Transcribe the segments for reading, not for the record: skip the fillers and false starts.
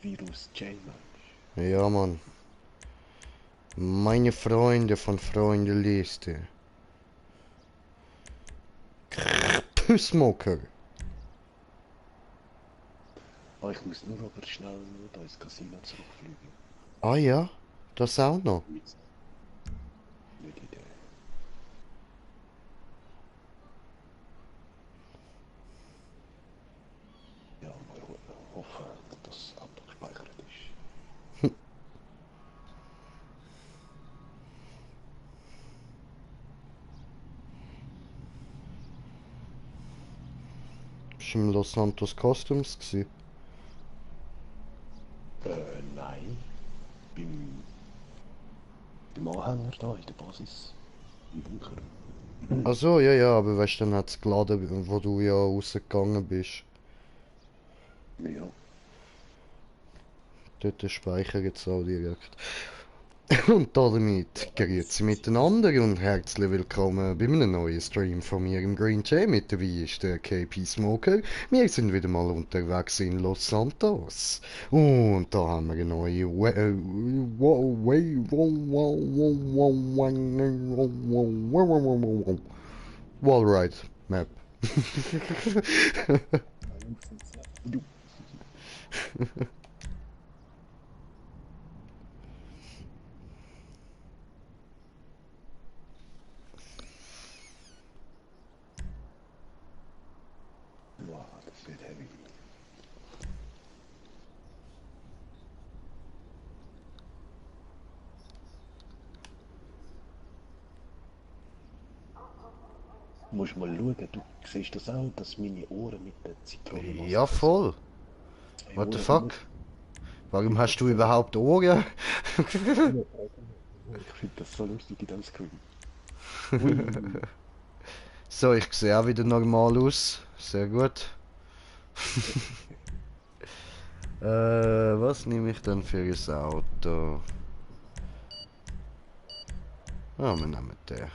Virus J, Ja, Mann. Meine Freunde von Freundeliste. Smoker. oh, ich muss nur aber schnell da ins Casino zurückfliegen. Ah ja, das auch noch. Nicht Idee. Ja, mal hoffen, dass das abgespeichert ist. Bist du im Los Santos Customs gsi? Nein. Beim, beim Anhänger da in der Basis. Im Bunker. Ach so, ja, ja, aber weißt du, dann hat's geladen, wo du ja rausgegangen bist. Ja. Dort speichert es auch direkt. Und damit grüezi miteinander und herzlich willkommen bei einem neuen Stream von mir im Green Jay. Mit dabei ist der KP Smoker. Wir sind wieder mal unterwegs in Los Santos. Und da haben wir eine neue Wallride Map. Du. Wow, das wird heavy. Du musst mal schauen, du siehst das auch, dass meine Ohren mit der Ja, Zitronenmaske so voll. zwei What the Ohren fuck? Warum hast du überhaupt Ohren? Ich finde das so lustig in dem Screen. Ui. So, ich sehe auch wieder normal aus. Sehr gut. Was nehme ich denn für ein Auto? Ah, wir nehmen den.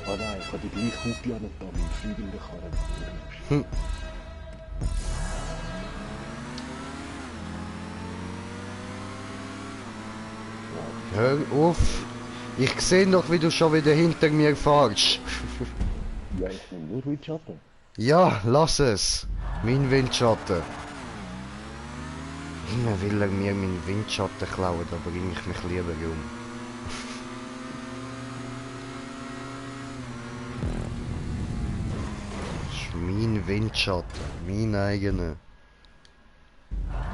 Oh nein, ich habe die gleiche Hupe an da mit dem fliegenden Karren. Hm. Hör auf! Ich sehe doch, wie du schon wieder hinter mir fahrst. Ja, ich nehme nur Windschatten. Ja, lass es. Mein Windschatten. Immer will er mir meinen Windschatten klauen, da bringe ich mich lieber um. Das ist mein Windschatten, mein eigener.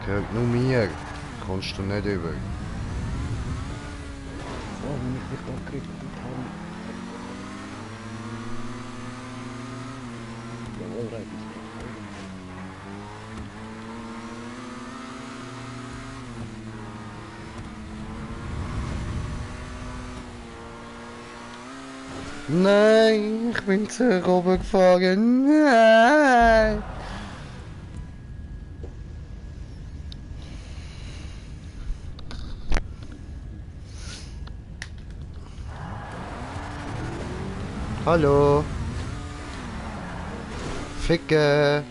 Gehört nur mir. Kommst du nicht über. So, wie ich mich da gerichtet habe. Jawohl, rein. Nein, ich bin zu oben gefahren. Nein. Hallo. Ficke.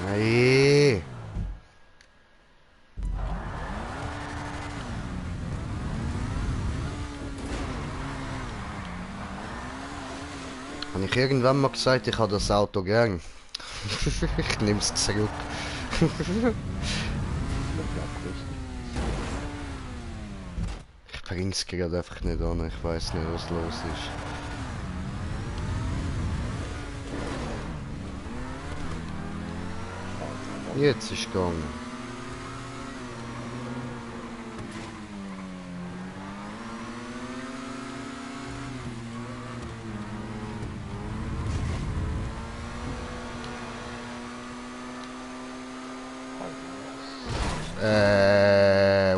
Hey. Habe ich irgendwann mal gesagt, ich habe das Auto gern? Ich nehme es zurück. Ich bringe es gerade einfach nicht an. Ich weiß nicht, was los ist. Jetzt ist gegangen.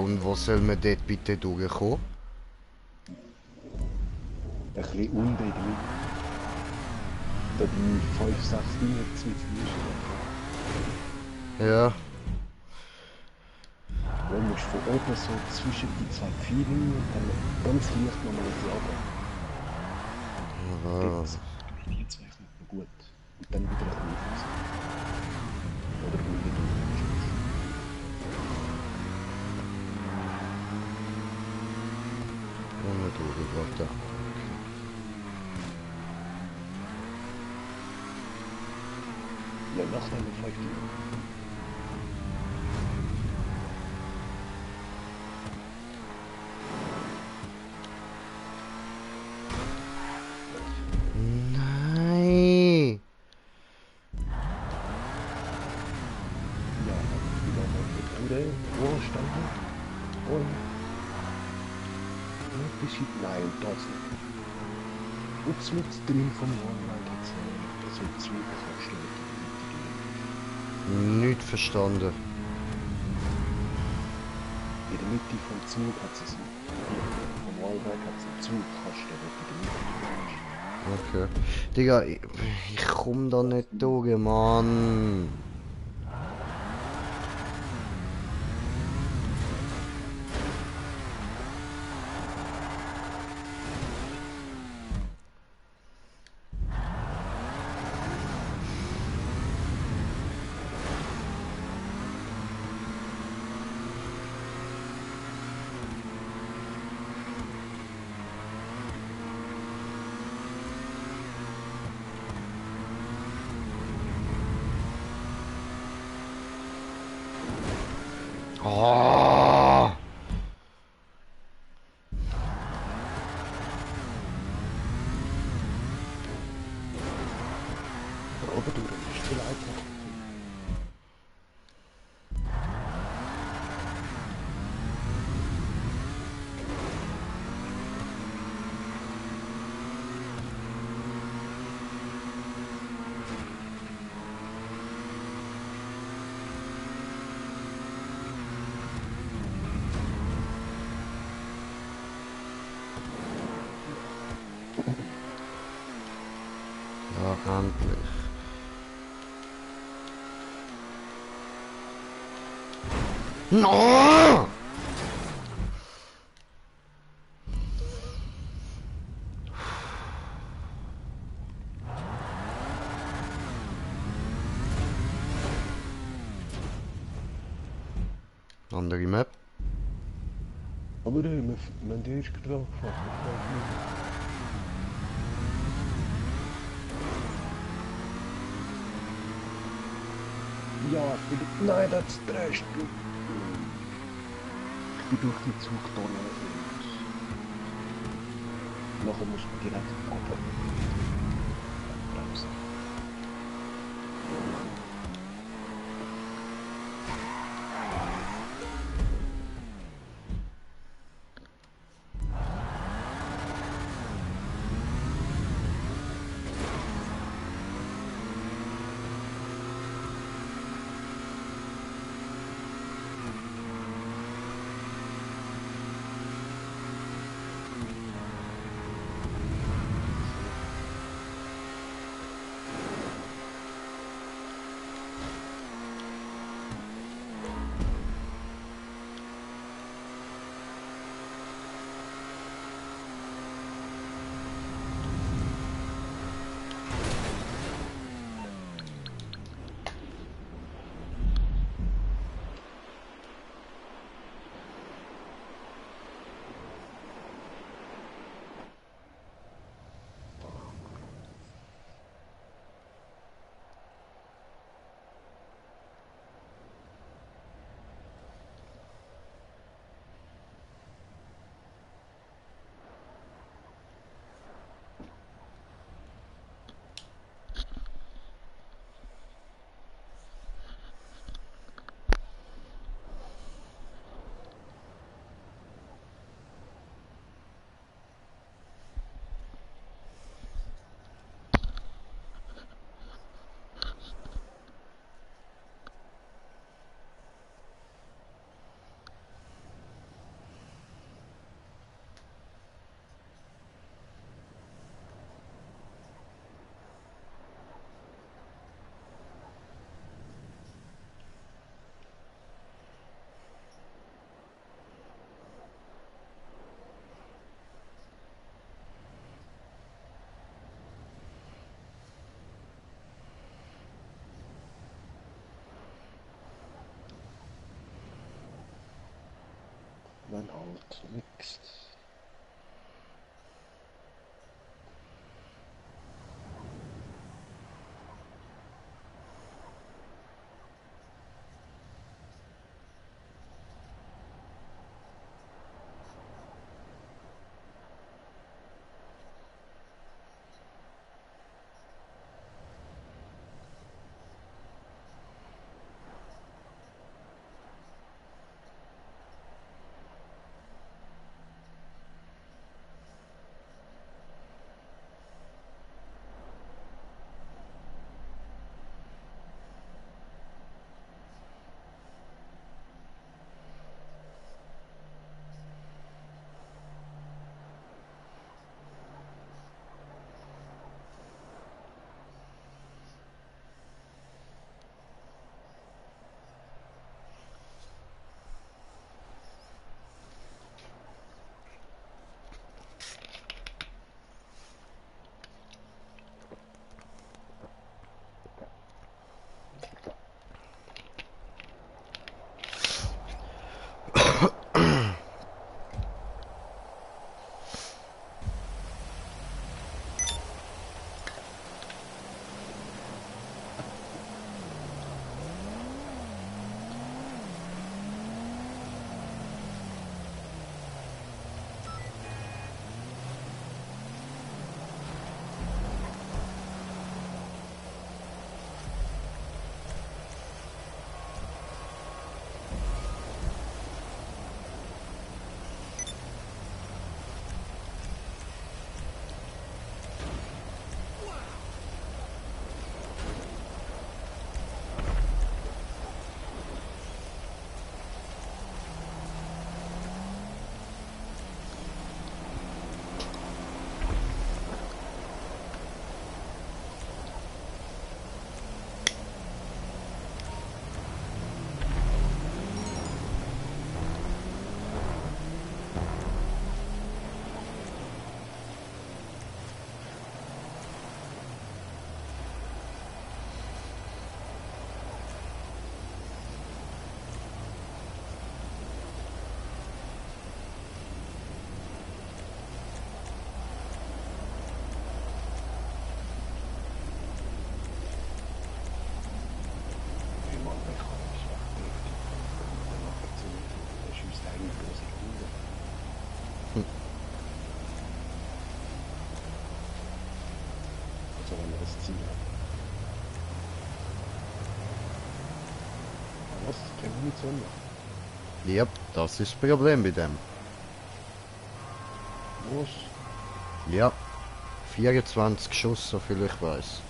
Und wo soll man dort bitte durchkommen? Ein bisschen unten in der Mitte. da die 5, 6 Linien zwischen Ja. dann musst du von oben so zwischen die 2 Pfeilen und dann ganz leicht nochmal ein bisschen runter. Ah. Die 2 kommt noch gut. Und dann wieder ein bisschen aufpassen. Oder unten durch. Ohne durchgebracht. Ja, nachher noch 5 Linien. Nein! Ja, wieder mal mit Bude, Rohrstange und ein bisschen, nein, das nicht. Ups, mit drin vom Rohrlein hat so Zug aufgestellt. Nicht verstanden. In der Mitte vom Zug hat es vom Rollwerk hat es einen Zugkasten, der in der Mitte ist. Okay. Digga, ich komm da nicht durch, Mann. Oh! Aber du, das ist viel einfacher. Ja, endlich. No! Andere Map. Aber man ist gerade gefahren. Ja, nein, das dreist du. Ich bin durch den Zug durch und nachher muss man direkt bremsen. dann halt mixed. Was? Keine Munition mehr. Ja, das ist das Problem bei dem. Was? Ja, 24 Schuss, so viel ich weiß.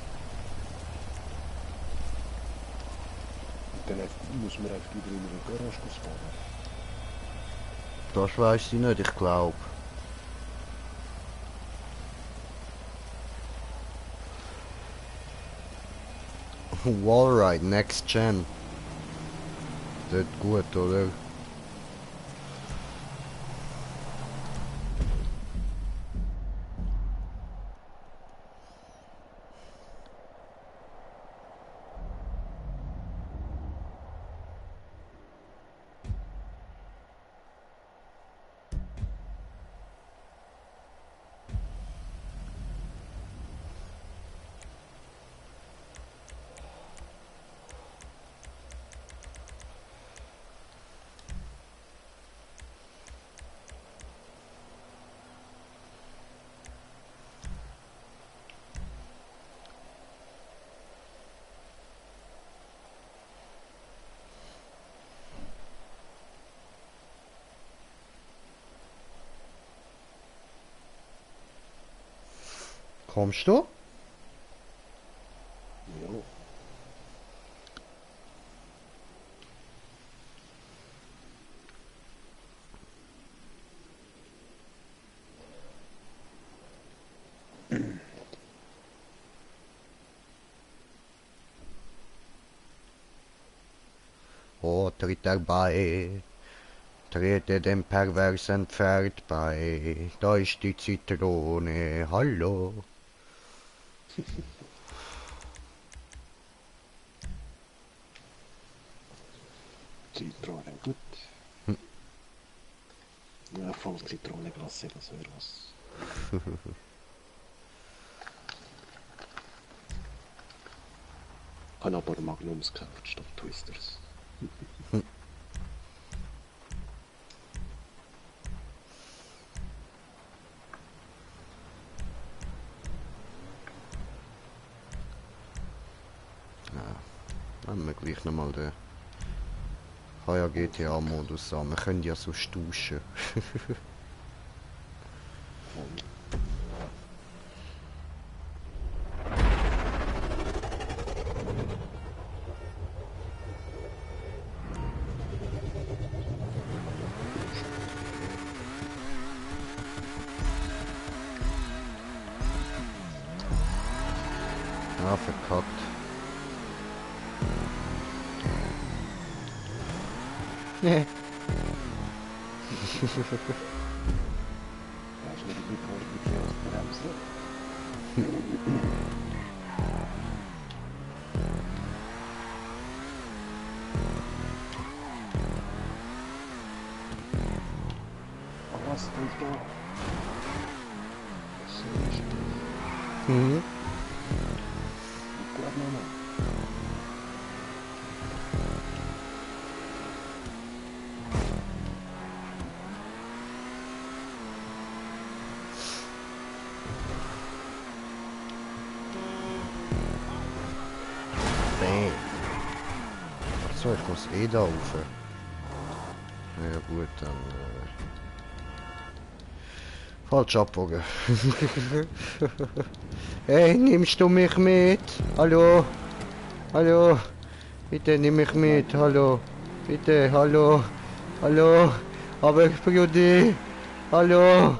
Dann muss man einfach wieder in eine Garage spawnen. Das weiß ich nicht, ich glaube. Wallride, Next Gen. Das ist gut, oder? Kommst du? Jo. Oh, tritt er bei. Trete dem perversen Pferd bei. Da ist die Zitrone. Hallo. Zitrone, gut. Ja, voll Zitronenglas, das wäre was. Ich habe aber Magnums gekauft statt Twisters. Haben wir gleich nochmal den GTA-Modus an. Wir können ja so tauschen. Ah, verkackt. Nee. Ja, ist nicht die Bremse. Oh, was steht da? So ist das. Mhm. Ich glaube noch. Bang. So, ich muss eh da rauf. Ja gut, dann... falsch abbogen. Hey, nimmst du mich mit? Hallo? Hallo? Bitte nimm mich mit, hallo? Bitte, hallo? Hallo? Aber Brudi? Hallo?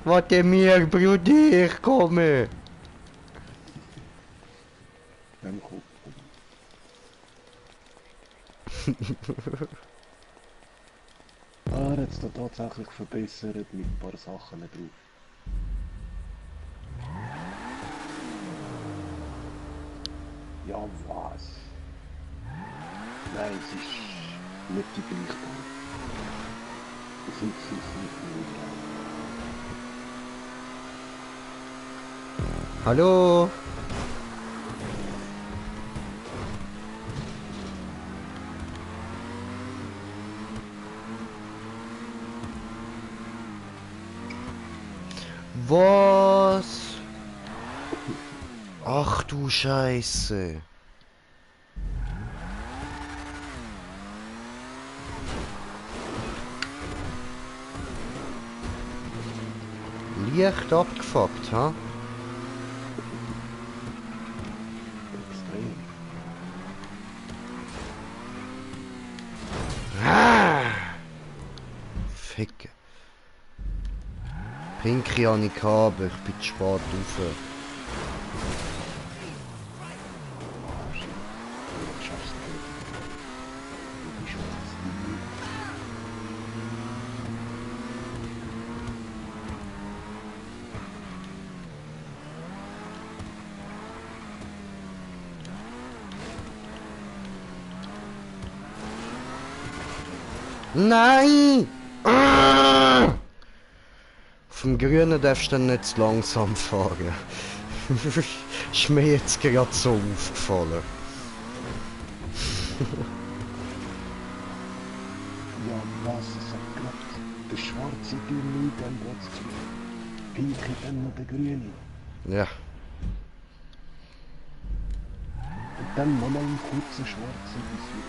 Warte mir, Brudi, ich komme. Dann guck. Ah, er hat es da tatsächlich verbessert mit ein paar Sachen drauf. Ja, was? Nein, es ist nicht die gleiche Bahn. Es ist nicht mehr. Hallo? Was? Ach du Scheiße. Leicht abgefuckt, ha? Extrem. Ah! Ficken. Pinky habe ich gehabt, aber ich bin zu spät rauf. Du schaffst es nicht. Du bist was. Nein! Ah! Auf dem Grünen darfst du dann nicht zu langsam fahren. Ist mir jetzt gerade so aufgefallen. Ja, was? Sagt gerade der schwarze Dünne dann plötzlich. Pinky dann noch der grüne. Ja. Und dann nochmal ein kurzer schwarzer Visier.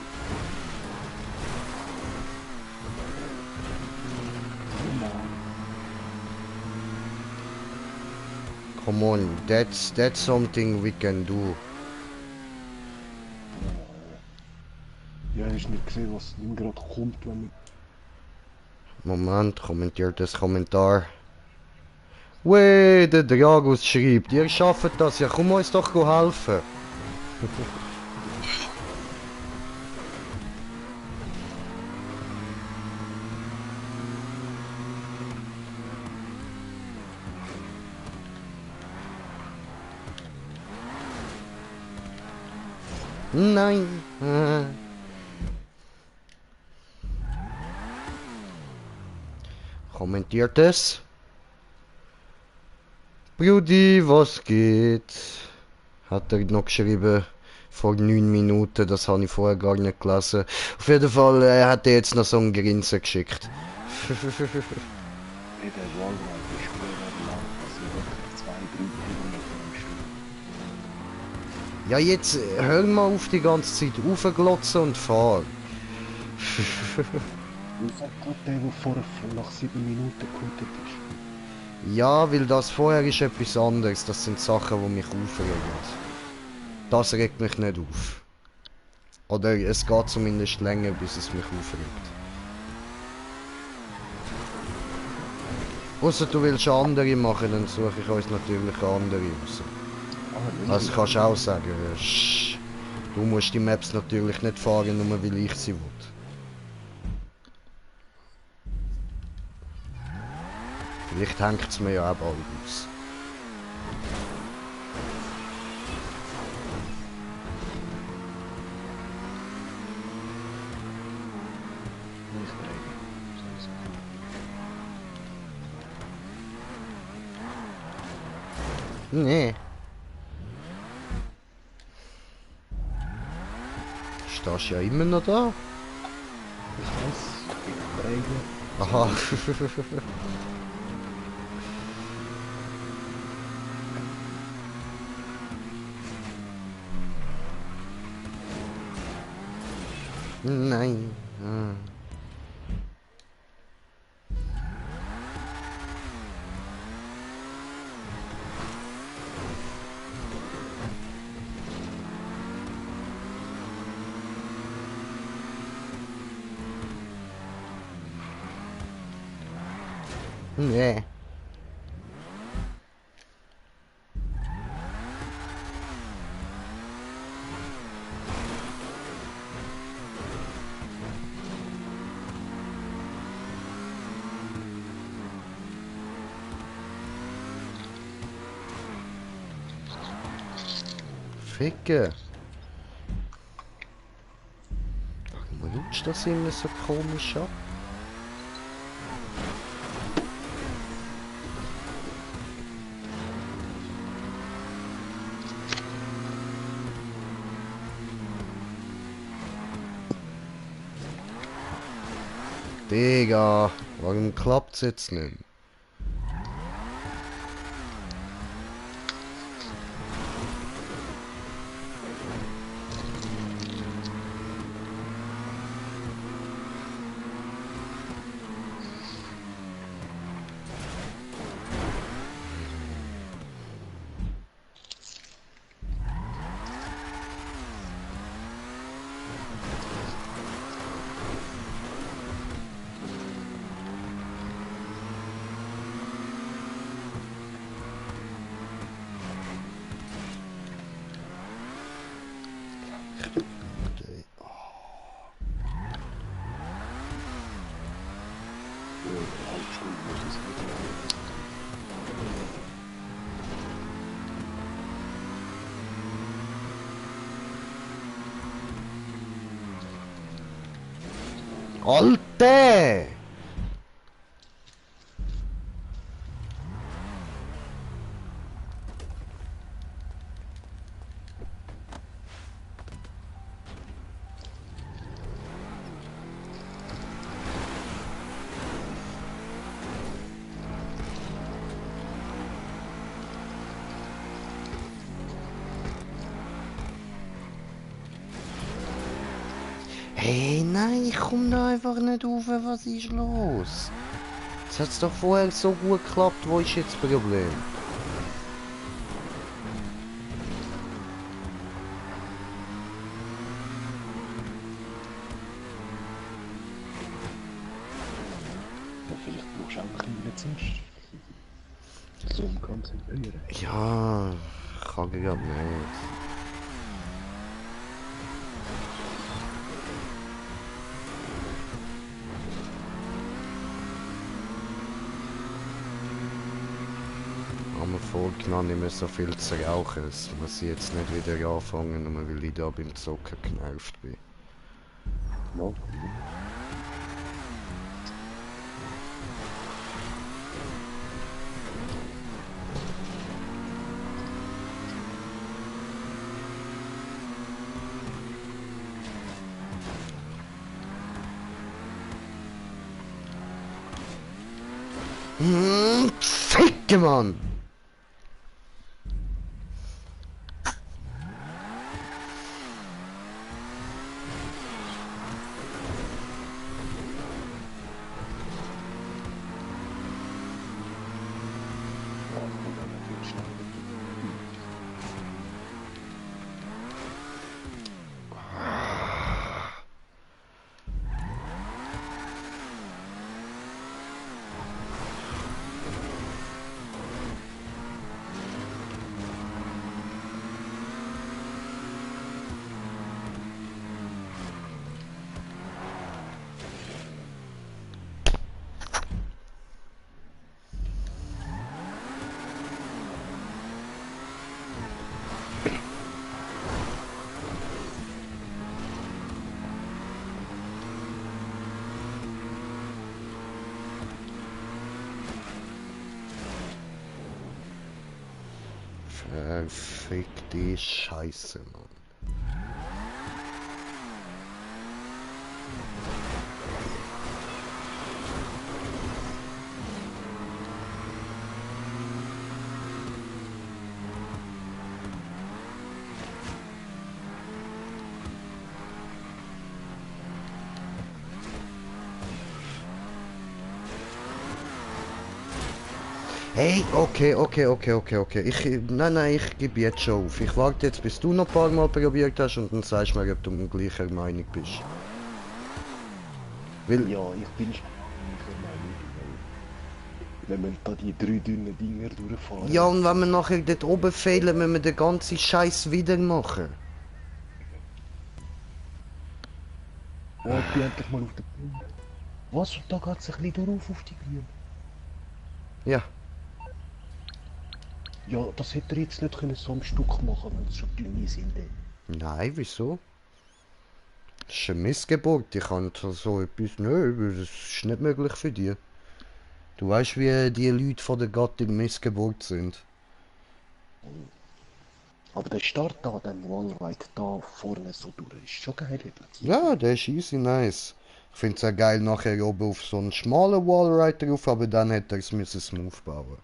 Come on, that's something we can do. Ja, hast nicht gesehen, was ihm gerade kommt, wenn Moment, kommentiert das Kommentar. Weh, der Dragus schreibt, ihr schafft das, ja komm uns doch helfen. Nein. kommentiert es. Brudi, was geht? Hat er noch geschrieben. Vor 9 Minuten, das habe ich vorher gar nicht gelesen. Auf jeden Fall, er hat jetzt noch so einen Grinsen geschickt. Hey, der Wallride ist verdammt lang, also wirklich 2-3 Kilometer am Stück. Ja, jetzt hör mal auf die ganze Zeit aufglotzen und fahr. Und sagt gerade der, der vorher nach 7 Minuten gehootet ist. Ja, weil das vorher ist etwas anderes. Das sind Sachen, die mich aufregen. Das regt mich nicht auf. Oder es geht zumindest länger, bis es mich aufregt. Ausser du willst andere machen, dann suche ich uns natürlich andere raus. Also kannst du auch sagen, du musst die Maps natürlich nicht fahren, nur weil ich sie will. Vielleicht hängt es mir ja auch bald aus. Nicht reden. Nee. Stehst ja immer noch da? Ich weiß, ich bin am Regen. Aha. Nein. Ah. Nee. Ficke. Warum rutscht das immer so komisch ab? Digga, warum klappt's jetzt nicht? Alter! Hey, nein, ich komme da einfach nicht rauf. Was ist los? Es hat doch vorher so gut geklappt. Wo ist jetzt das Problem? Ja, vielleicht brauchst du einfach immer zuerst. So konzentrieren. Ja, kann ich grad nicht. Haben wir vorgenommen, nicht mehr so viel zu rauchen. Das muss ich jetzt nicht wieder anfangen, nur weil ich da beim Zocken genervt bin. No. Ficke, Mann! Ja, gut, aber das wird schnell. Verfickte Scheiße, Mann. Hey, okay. Nein, ich gebe jetzt schon auf. Ich warte jetzt, bis du noch ein paar Mal probiert hast und dann sagst du mir, ob du gleicher Meinung bist. Weil, Ja, ich bin schon der Meinung, wenn wir da die 3 dünnen Dinger durchfahren. ja, und wenn wir nachher dort oben fehlen, müssen wir den ganzen Scheiß wieder machen. Oh, ich bin endlich mal auf der Punkt. Was? Und da geht es ein bisschen drauf auf die Grün. Ja. Ja, das hätte er jetzt nicht können so am Stück machen, wenn es schon dünne sind. Nein, wieso? Das ist eine Missgeburt. Ich kann so etwas. Nö, das ist nicht möglich für dich. Du weißt, wie die Leute von der Gattung Missgeburt sind. Aber der Start da, den Wallride da vorne so durch, ist schon geil platziert. Ja, der ist easy nice. Ich finde es auch geil, nachher oben auf so einen schmalen Wallride drauf, aber dann hätte er es müssen smooth bauen.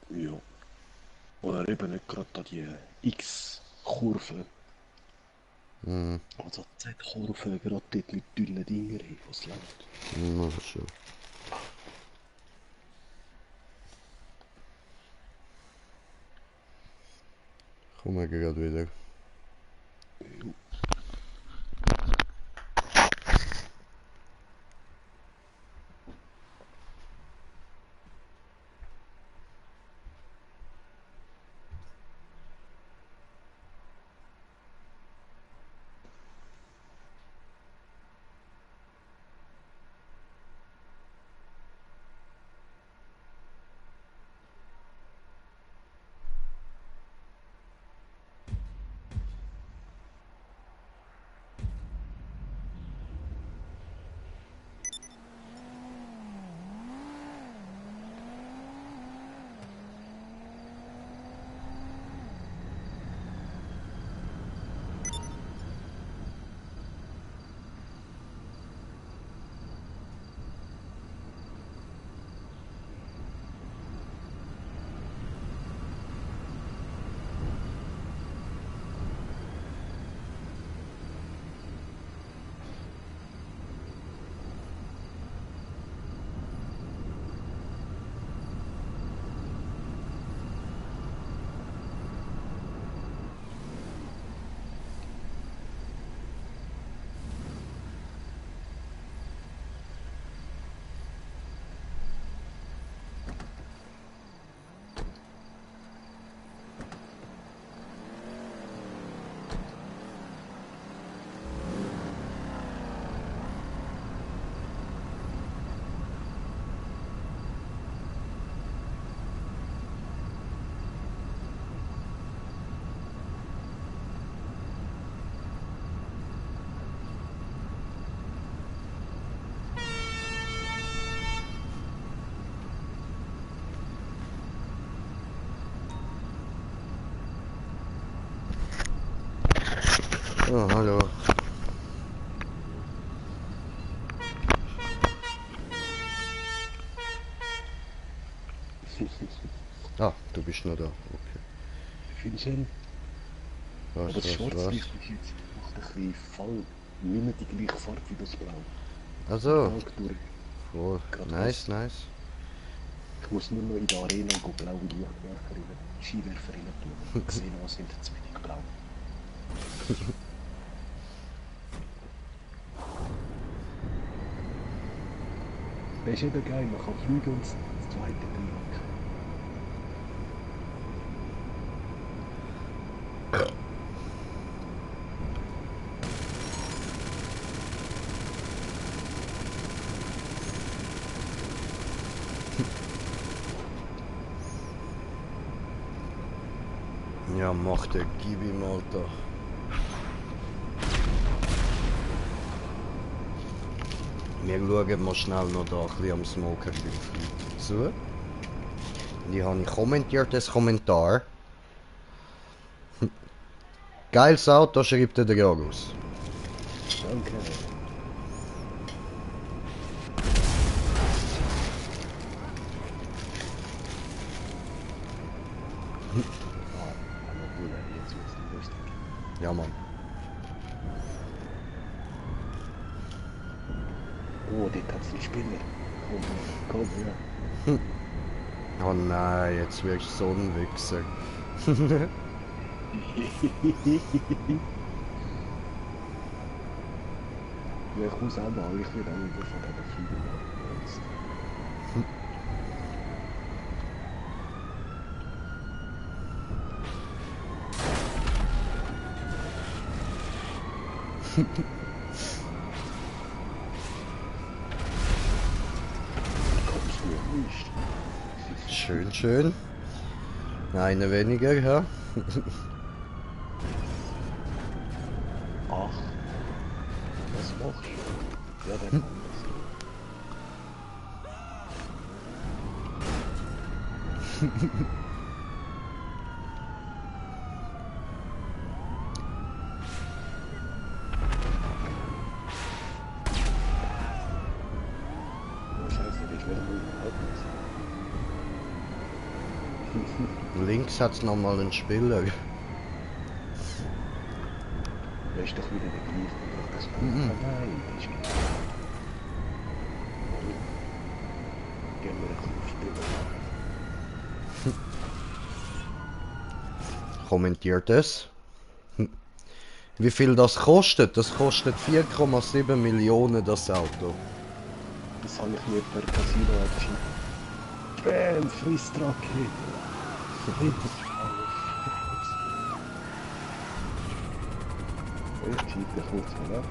Ja. Oder eben nicht gerade da die X-Kurve. Mhm. Also Z-Kurve, gerade dort mit dünnen Dingen, was läuft. Na schon. Kommen wir gerade wieder. Oh, hallo. bist noch da. Okay. Findest du ihn? Aber das Was? Schwarzlicht ist jetzt macht ein bisschen voll nicht mehr die gleiche Farbe wie das Blau. Also, Fällt durch. oh, Gerade nice, nice. Ich muss nur noch in der Arena blaue Skiwerfer rein tun und sehen, was hinter zu wenig blau. Das ist eben geil, man kann fliegen und das zweite Dreieck. Ja, mach den, gib ihm mal da. Wir schauen mal schnell noch da ein bisschen am Smoker zu. Die habe ich kommentiert, das Kommentar. Geiles Auto, schreibt der Dragus. Danke. Jetzt wird's nicht lustig. Ja, Mann. Oh, dort hat es einen Spinner. Komm her. Oh nein, jetzt wirst du so ein Wichser. Ja, ich muss auch mal, ich will auch wieder von dieser Fliege machen. Kommst du nicht? Schön, schön. Eine weniger, ja. Ach, was machst du? Ja, der kann das. Oh, Scheiße, ich werde wohl überhaupt nicht. Links hat es nochmal einen Spieler. Der ist doch wieder der gleiche. Das Mhm. Nein, der ist nicht. Gehen wir ein bisschen auf Stimme. Kommentiert es. Wie viel das kostet? Das kostet 4,7 Millionen das Auto. Das habe ich mir per Casino entschieden. Bam, Fristrakete. Ich schiebe dich kurz mal ab.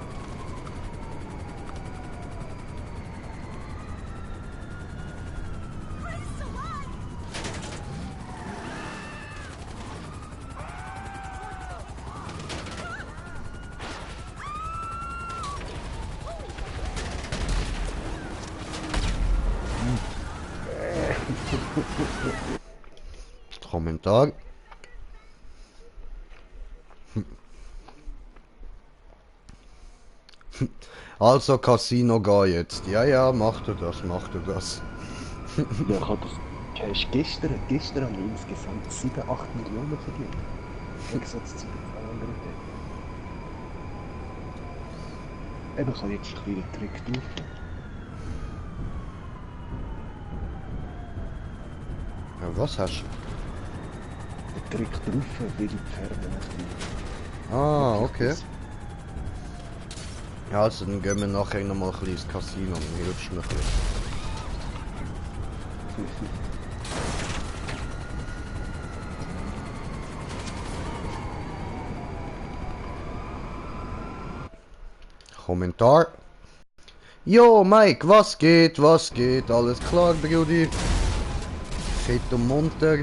Kommentar. Also Casino geh jetzt. Ja, ja, mach du das, mach du das. Ja, ich habe das Cash gestern haben wir insgesamt 7, 8 Millionen verdient. Im Gegensatz zu den zwei anderen Tagen. Eben, ich habe jetzt ein bisschen Trick durch. Ja, was hast Den Trick drauf, weil die Pferde ein bisschen... du? Ah, okay. Ja, also dann gehen wir nachher nochmal ein bisschen ins Casino und hilfst mir ein bisschen. Kommentar. Jo, Mike, was geht, was geht? Alles klar, Brudi? Fit und munter.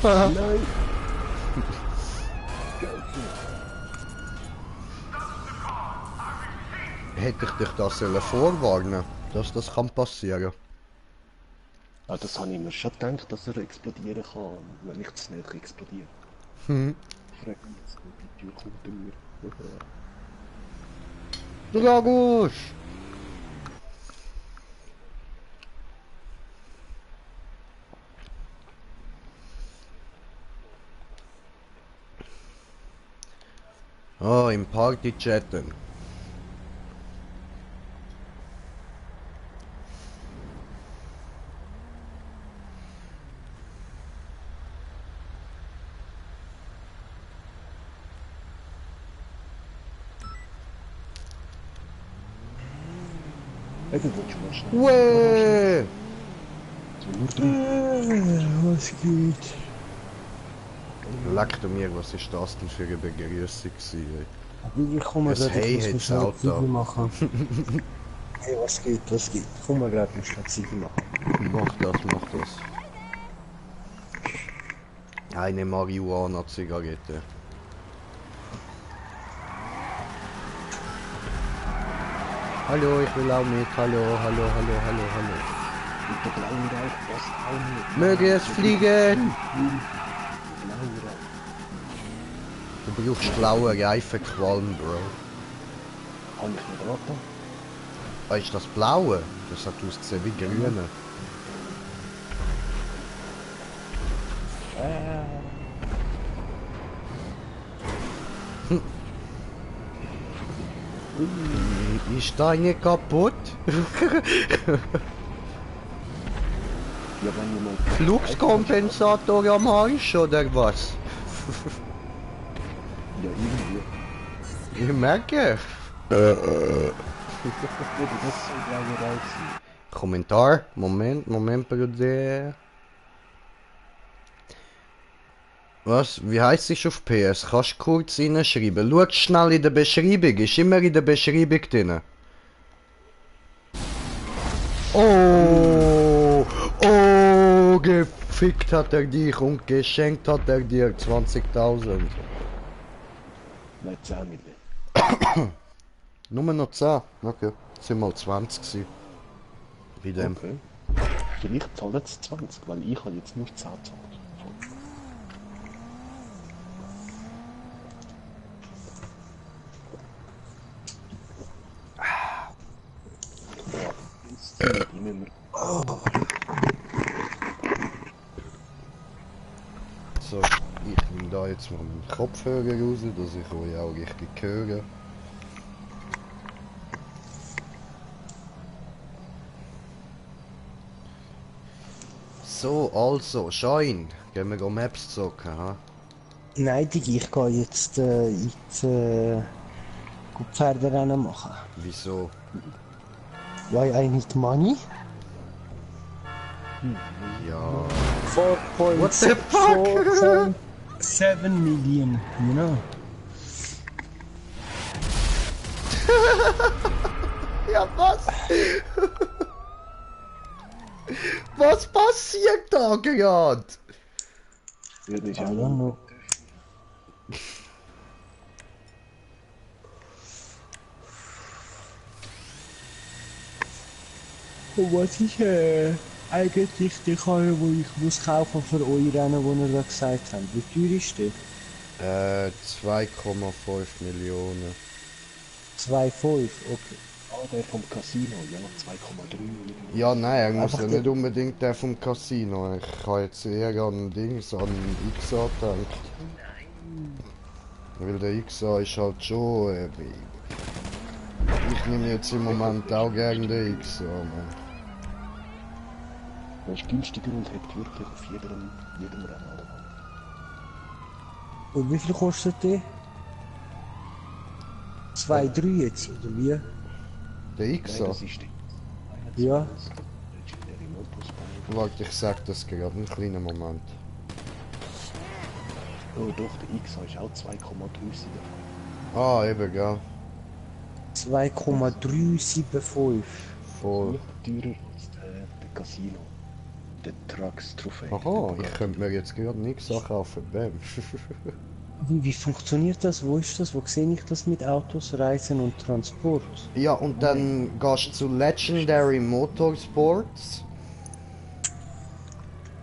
Hey. Nein! hätte ich dich das vorwarnen, dass das kann passieren. Ah, das habe ich mir schon gedacht, dass er explodieren kann, wenn ich zu schnell explodiere. Hm. Ich frage mich jetzt, die Tür kommt mir. Dragos! Oh, im Party chatten. Irgendwo schon mal schnell. Uäh! So, nur drin. Was geht? Leck du mir, was ist das denn für eine Begrüßung gewesen, Ich komme Das gerade, Hey ich muss hat's mir schnell auch Ziege da. machen. Hey, was geht, was geht? Ich komme gerade schnell Ziege machen. ey? Mach das. Eine Marihuana-Zigarette. Hallo, ich will auch mit. Hallo. Mit der blauen Rauch, was auch nicht. Möge es fliegen! Blaue Rauch. Du brauchst blaue Reifenqualm, Bro. Habe ich nicht angetan? Ah, ist das blaue? Das hat ausgesehen wie grüne. Ist deine kaputt? Ja, wenn jemand... Fluxkompensator am Arsch oder was? Ja, irgendwie. Ich merke. Oder das soll blaue Rauch sein. Kommentar. Moment, Bruder. Was? Wie heißt es auf PS? Kannst du kurz reinschreiben? Schau schnell in der Beschreibung. Ist immer in der Beschreibung drin. Oh! Oh! Gefickt hat er dich und geschenkt hat er dir 20.000. Nein, 10 Millionen. Nur noch 10? Okay. Es sind mal 20 gewesen. Bei dem. Okay. Vielleicht zahlen es 20, weil ich habe jetzt nur 10 gezahlt. Die müssen wir... So, ich nehme da jetzt mal meinen Kopfhörer raus, dass ich euch auch richtig höre. So, also, Schein, gehen wir Maps zocken, ha? Nein, Digi, ich gehe jetzt gut Pferderennen machen. Wieso? Why I need money? Ja. 4.7 What the fuck? 7 million, you know? Ja, was? Was passiert da gerade? Ja, das ist I ja don't know. Und was ist eigentlich die Karre, die ich muss kaufen für eure Rennen, die ihr da gesagt habt? Wie teuer ist die? 2,5 Millionen. 2,5, okay. Ah, der vom Casino, ja, 2,3 Millionen. Ja, nein, er muss Einfach ja der- nicht unbedingt der vom Casino. Ich habe jetzt eher an Dings, an XA gedacht. Weil der XA ist halt schon... ich nehme jetzt im Moment auch gerne den XA, man. Der ist günstiger und hat wirklich auf jedem Rennen alle. Und wie viel kostet die? 2,3 jetzt, oder wie? Der Nein, XA? das ist die. Ja. Legendary Motorsport. Warte, ich sag das gerade, einen kleinen Moment. Oh doch, der XA ist auch 2,37. Ah, eben, gell. 2,375. Voll. Teurer als der Casino. Der Trucks Trophäe. Aha, ich könnte mir jetzt gerade nichts kaufen, bam. Wie funktioniert das? Wo ist das? Wo sehe ich das mit Autos, Reisen und Transport? Ja, und dann gehst du zu Legendary Motorsports.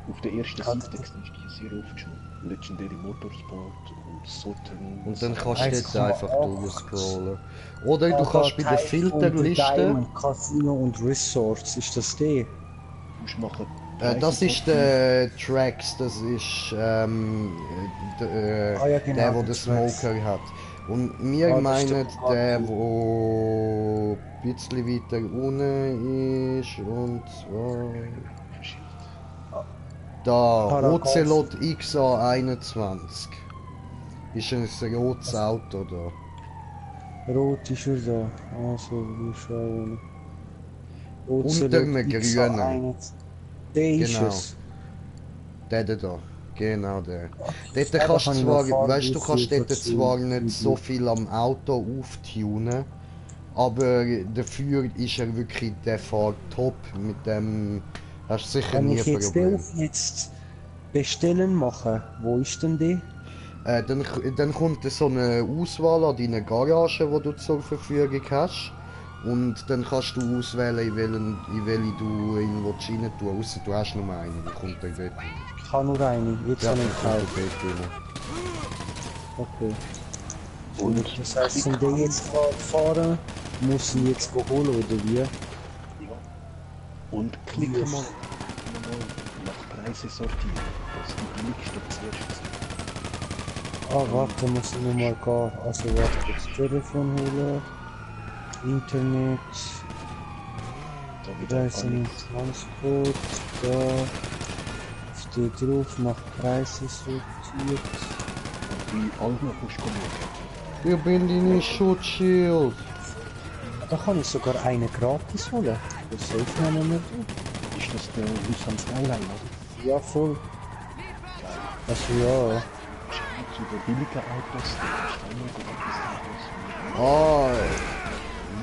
Auf der ersten Kann Seite siehst du die sehr oft schon. Legendary Motorsport und Southern. Und dann kannst du dort einfach 1,8. durchscrollen. Oder du Ah, da kannst bei der Typhoon, The Filterliste, Diamond, Casino und Resorts. Ist das der? Du musst machen das ist der Trax, das ist Ah ja, genau, der der den Trax. Smoker hat. Und wir Ah, das ist meinen der der, Bugatti. wo ein bisschen weiter unten ist, und zwar da, Paragon. Ocelot XA21. Ist ein rotes Auto da. Rot ist er da. Also, wir schauen. Unter Ocelot einem grünen. XA1. Der ist Genau, es. der da. Genau der. Dort Ja, da kannst du kann ich noch zwar, fahren, weißt wie du, kannst viel dort zwar nicht so viel am Auto auftunen, aber dafür ist er wirklich, der fährt top. Mit dem hast du sicher Wenn nie ich ein jetzt den Problem. auf jetzt bestellen mache, wo ist denn die? Dann kommt so eine Auswahl an deine Garage, die du zur Verfügung hast. Und dann kannst du auswählen, in welche du ihn rein tun willst. Ausser du hast nur eine, die kommt dann dort rein. Ich habe nur eine, jetzt Ja, habe dann ich kommt er gekauft. dort rein. Okay. Und Das heißt, wenn der jetzt fahren, muss ich jetzt holen oder wie? ja. Und klicke mal nach Preise sortieren. Das ist die billigste zuerst. Ah, warte, muss ich nochmal gehen. Also warte, das Telefon holen, Internet, Da wieder Reisen und Transport, da steht drauf, nach Preise sortiert. wie Algen musst du kommen. Ich bin deine Schutzschild. Da kann ich sogar eine gratis holen. Das soll ich mir nicht mehr tun. Ist das der Nissan Skyline, oder? Ja, voll. Also ja. Zu den billigen Autos, die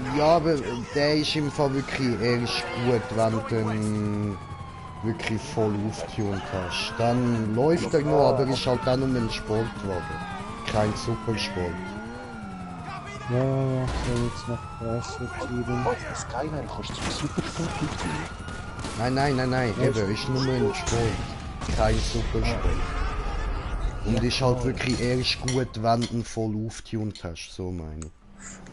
Ja, aber der ist im Fall wirklich erst gut, wenn du ihn wirklich voll aufgetunt hast. Dann läuft er noch, aber ist halt auch nur ein Sportwagen. Kein Supersport. Ja, so jetzt nach Preis sortieren. Oh, der Skyline kannst du zum Supersport mitnehmen. Nein, eben, ist nur ein Sport. Kein Supersport. Und ist halt wirklich erst gut, wenn du ihn voll aufgetunt hast, so meine ich.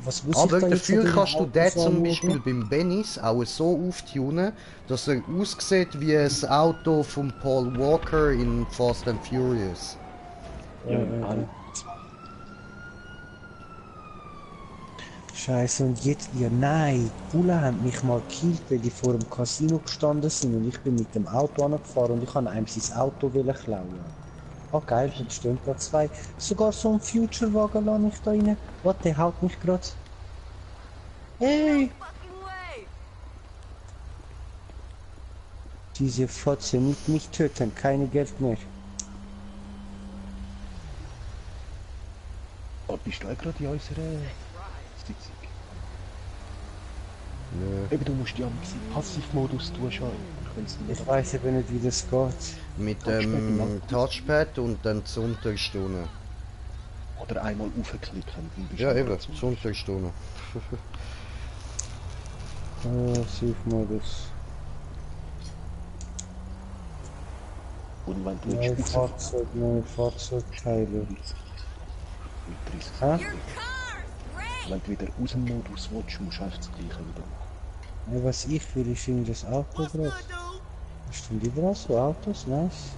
Was muss Aber ich da jetzt dafür an den kannst du den Autos zum anschauen? Beispiel beim Bennis auch so auftunen, dass er aussieht wie ein Auto von Paul Walker in Fast and Furious. Ja, Scheiße, und jetzt, ja nein, die Bullen haben mich mal gekillt, weil die vor dem Casino gestanden sind und ich bin mit dem Auto angefahren und ich habe einem sein Auto klauen. Ah geil, jetzt stehen da zwei. Sogar so ein Future-Wagen lasse ich da rein. What, der haut mich grad. Hey! Diese Fotze, nicht mich töten, keine Geld mehr. oh, bist du auch gerade in unserer Sitzung? Nö. Eben, du musst ja am Passivmodus durchschalten. Ich weiß eben nicht, wie das geht. Mit dem Touchpad und dann die unterste unten. Oder einmal aufklicken. dann bist Ja, du eben, gerade so. die unterste unten. Safe-Modus. Und wenn du Neue jetzt Fahrzeug, neue Fahrzeugteile. mit 30 Hä? wenn du wieder aus dem Modus willst, musst du einfach das gleiche wieder machen. Ja, was ich will, ist irgendwie das Auto gerade. Hast du überall so Autos? Nice.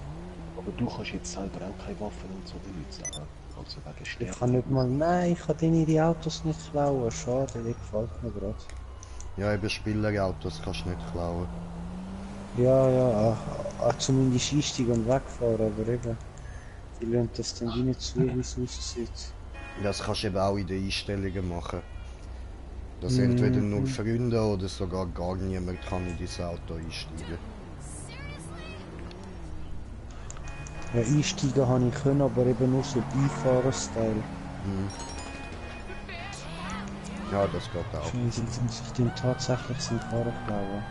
Aber du kannst jetzt selber auch keine Waffen und so benutzen. Also wegen Ich Sterben. kann nicht mal, nein, ich kann denen ihre Autos nicht klauen. Schade, der gefällt mir gerade. Ja, eben Spielerautos kannst du nicht klauen. Ja, zumindest einsteigen und wegfahren, aber eben. Die lassen das dann wie nicht zu, wie es aussieht. Das kannst du eben auch in den Einstellungen machen. Dass entweder nur Freunde oder sogar gar niemand kann in dieses Auto einsteigen. Ja, einsteigen habe ich können, aber eben nur so Beifahrer-Style. Ja, das geht auch. Scheiße, jetzt muss ich den tatsächlich seinen Karren klauen.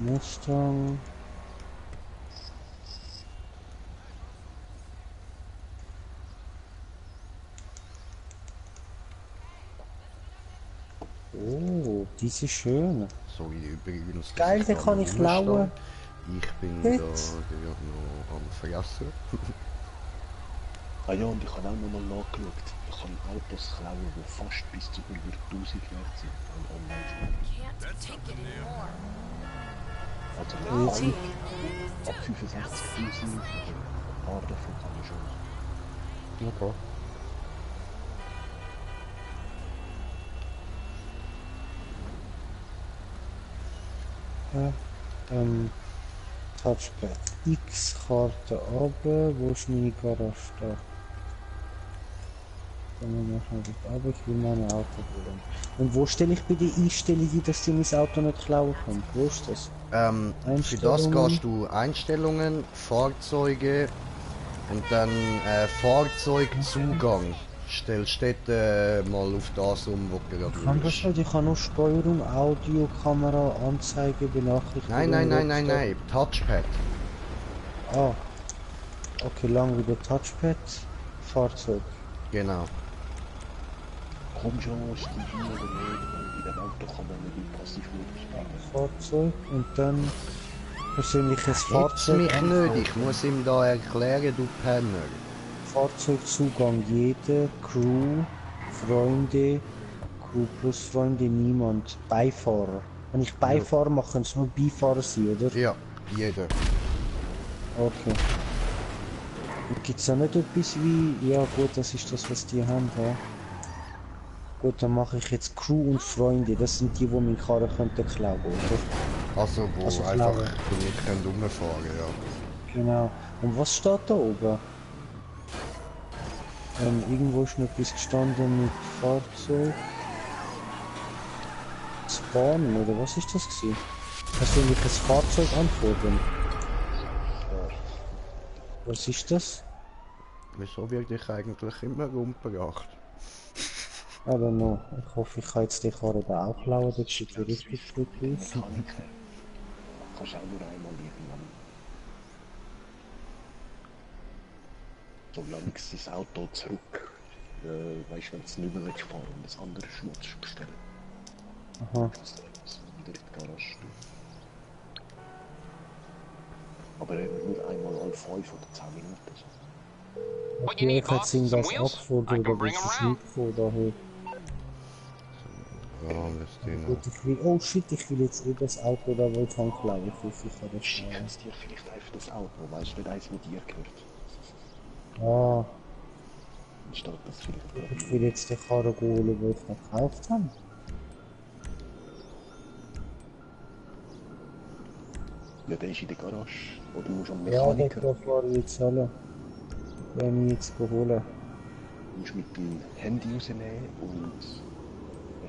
Mustang. Oh, diese ist schön. So wie übrigens. dass Geil, den da kann noch ich rumstehe. klauen. Ich bin Jetzt. da noch am Vergessen. Ah ja, und ich habe auch noch mal nachgeschaut. Ich kann Autos klauen, die fast bis zu 100'000 wert sind. An Online-Shop. Can't take it anymore. Also nicht Jetzt. alle. Ab 65'000. Ein paar davon kann ich schon. Okay. Ja, Touchpad. X-Karte runter. Wo ist meine Garage da? Dann machen wir schnell dort runter. Ich will mein Auto holen. Und wo stelle ich bei den Einstellungen, dass die mein Auto nicht klauen kann? Wo ist das? Für das gehst du Einstellungen, Fahrzeuge und dann Fahrzeugzugang. Stellst dort mal auf das um, wo du gerade Kann das willst. nicht? Ich kann nur Steuerung, Audio, Kamera, Anzeige, Benachrichtigung. Nein. Touchpad. Ah. Okay, lang wieder Touchpad. Fahrzeug. Genau. Komm schon, Stevie oder nicht, weil in dem Auto kann man nicht in Passivmodus bringen. Fahrzeug und dann persönliches Jetzt Fahrzeug. mich nicht, ich muss ihm da erklären, du Penner. Fahrzeugzugang jede, Crew, Freunde, Crew plus Freunde niemand, Beifahrer. Wenn ich Beifahrer mache, können es nur Beifahrer sein, oder? Ja, jeder. Okay. Gibt es da nicht etwas wie, ja gut, das ist das, was die haben, ja. Gut, dann mache ich jetzt Crew und Freunde, das sind die meine Karre könnten klauen, oder? Also wo Also einfach klauen. damit können rumfahren, ja. Genau. Und was steht da oben? Irgendwo ist noch etwas gestanden mit Fahrzeug. Spawnen, oder was ist das gewesen? Persönliches Fahrzeug anfordern. Was ist das? Wieso werde ich eigentlich immer umgebracht? I don't know. Ich hoffe, ich kann jetzt die Karre da auch klauen, das sieht ja richtig gut aus. Mechaniker. Kannst auch nur einmal irgendwann. Solange sein Auto zurück. Weißt du, wenn es nicht mehr wegfahren und das andere Schmutz bestellen. Aha. Das ist wieder in die Garage. Aber nur einmal alle 5 oder 10 Minuten. So. What you Okay, need, ich hätte boss? ihm Some das wheels? I abfordern, can aber bring es 'em ist around. nicht von daher. Ja, alles drin. Gut, ich will, oh shit, ich will jetzt eh das Auto da, wo ich kann klauen. Ich hoffe, ich kann das Schicken klauen. es dir vielleicht einfach das Auto, weißt du, nicht eins, das dir gehört. Ah, Dann steht das vielleicht ich will jetzt die Karre holen, die ich noch gekauft habe. Ja, der ist in der Garage. Oder du musst am Ja, den Mechaniker. fahre ich jetzt alle. Wenn ich jetzt holen. Du musst mit dem Handy rausnehmen und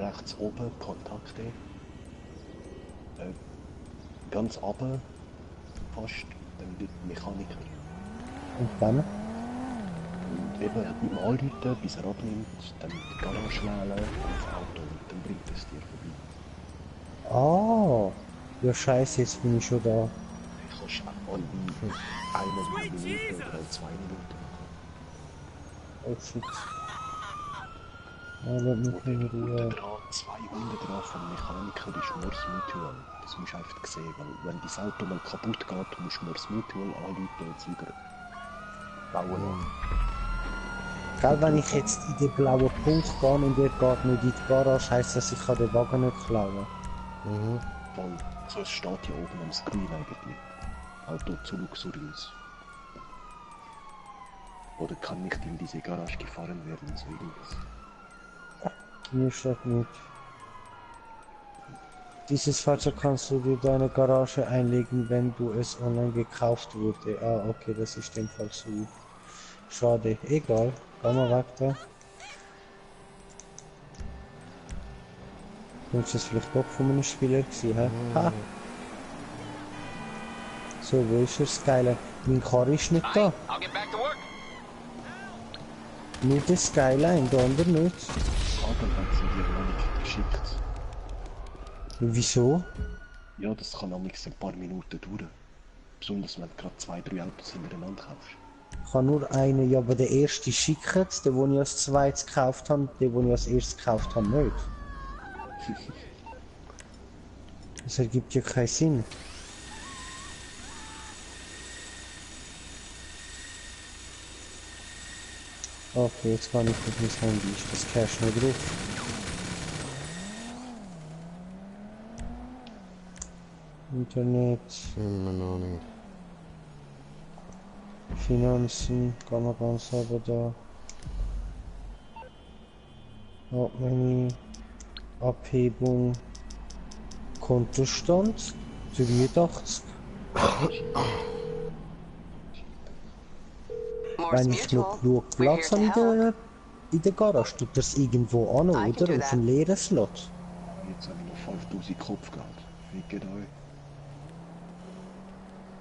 rechts oben Kontakte. Ganz runter fast, dann wird Mechaniker. Und dann? Und eben mit dem Anrufen, bis er abnimmt, dann die Garage wählen auf Auto und dann bringt es dir vorbei. Ah, ja scheiße, jetzt bin ich schon da. Du kannst auch alle 1 Minute oder alle 2 Minuten machen. Oh shit. Ja, lass mich in Unten Ruhe. dran, 200 dran vom Mechaniker ist Morse Mutual. Das musst du einfach sehen, weil wenn dein Auto mal kaputt geht, musst du Morse Mutual anrufen und es wieder bauen. Gell, wenn ich jetzt in den blauen Punkt gehe und der geht nicht in die Garage, heisst das, ich kann den Wagen nicht klauen. Mhm. Voll. So, es steht hier oben am Screen eigentlich. Auto zu luxuriös. Oder kann nicht in diese Garage gefahren werden, so irgendwas. Mir steht nicht. Dieses Fahrzeug kannst du dir deine Garage einlegen, wenn du es online gekauft wurde. Ah, okay, das ist in dem Fall so. Schade, egal. Geh mal weg da. Ist das vielleicht doch von einem Spieler gewesen, hä? Ha! So, wo ist er, Skyline? Mein Car ist nicht da. I'll get back to work. Nur der Skyline, der andere nicht. Adam hat sie dir noch nicht geschickt. Wieso? Ja, das kann amigs ein paar Minuten dauern. Besonders wenn du gerade 2, 3 Autos hintereinander kaufst. Ich habe nur einen, ja, aber der erste schickt, der, den ich als zweites gekauft habe, der, den ich als erstes gekauft habe, nicht. Das ergibt ja keinen Sinn. Okay, jetzt kann ich auf mein Handy. Ist das Cash noch drauf? Internet, Immer noch nicht. Finanzen, kann man ganz aber da. Hauptmenü, Abhebung, Kontostand, 83. Morse Wenn ich noch Mutual. genug We're here Platz to habe help. in der Garage, tut das irgendwo an, I oder? can do Auf that. einen leeren Slot. Jetzt habe ich noch 5000 Kopfgeld. Wie geht euch?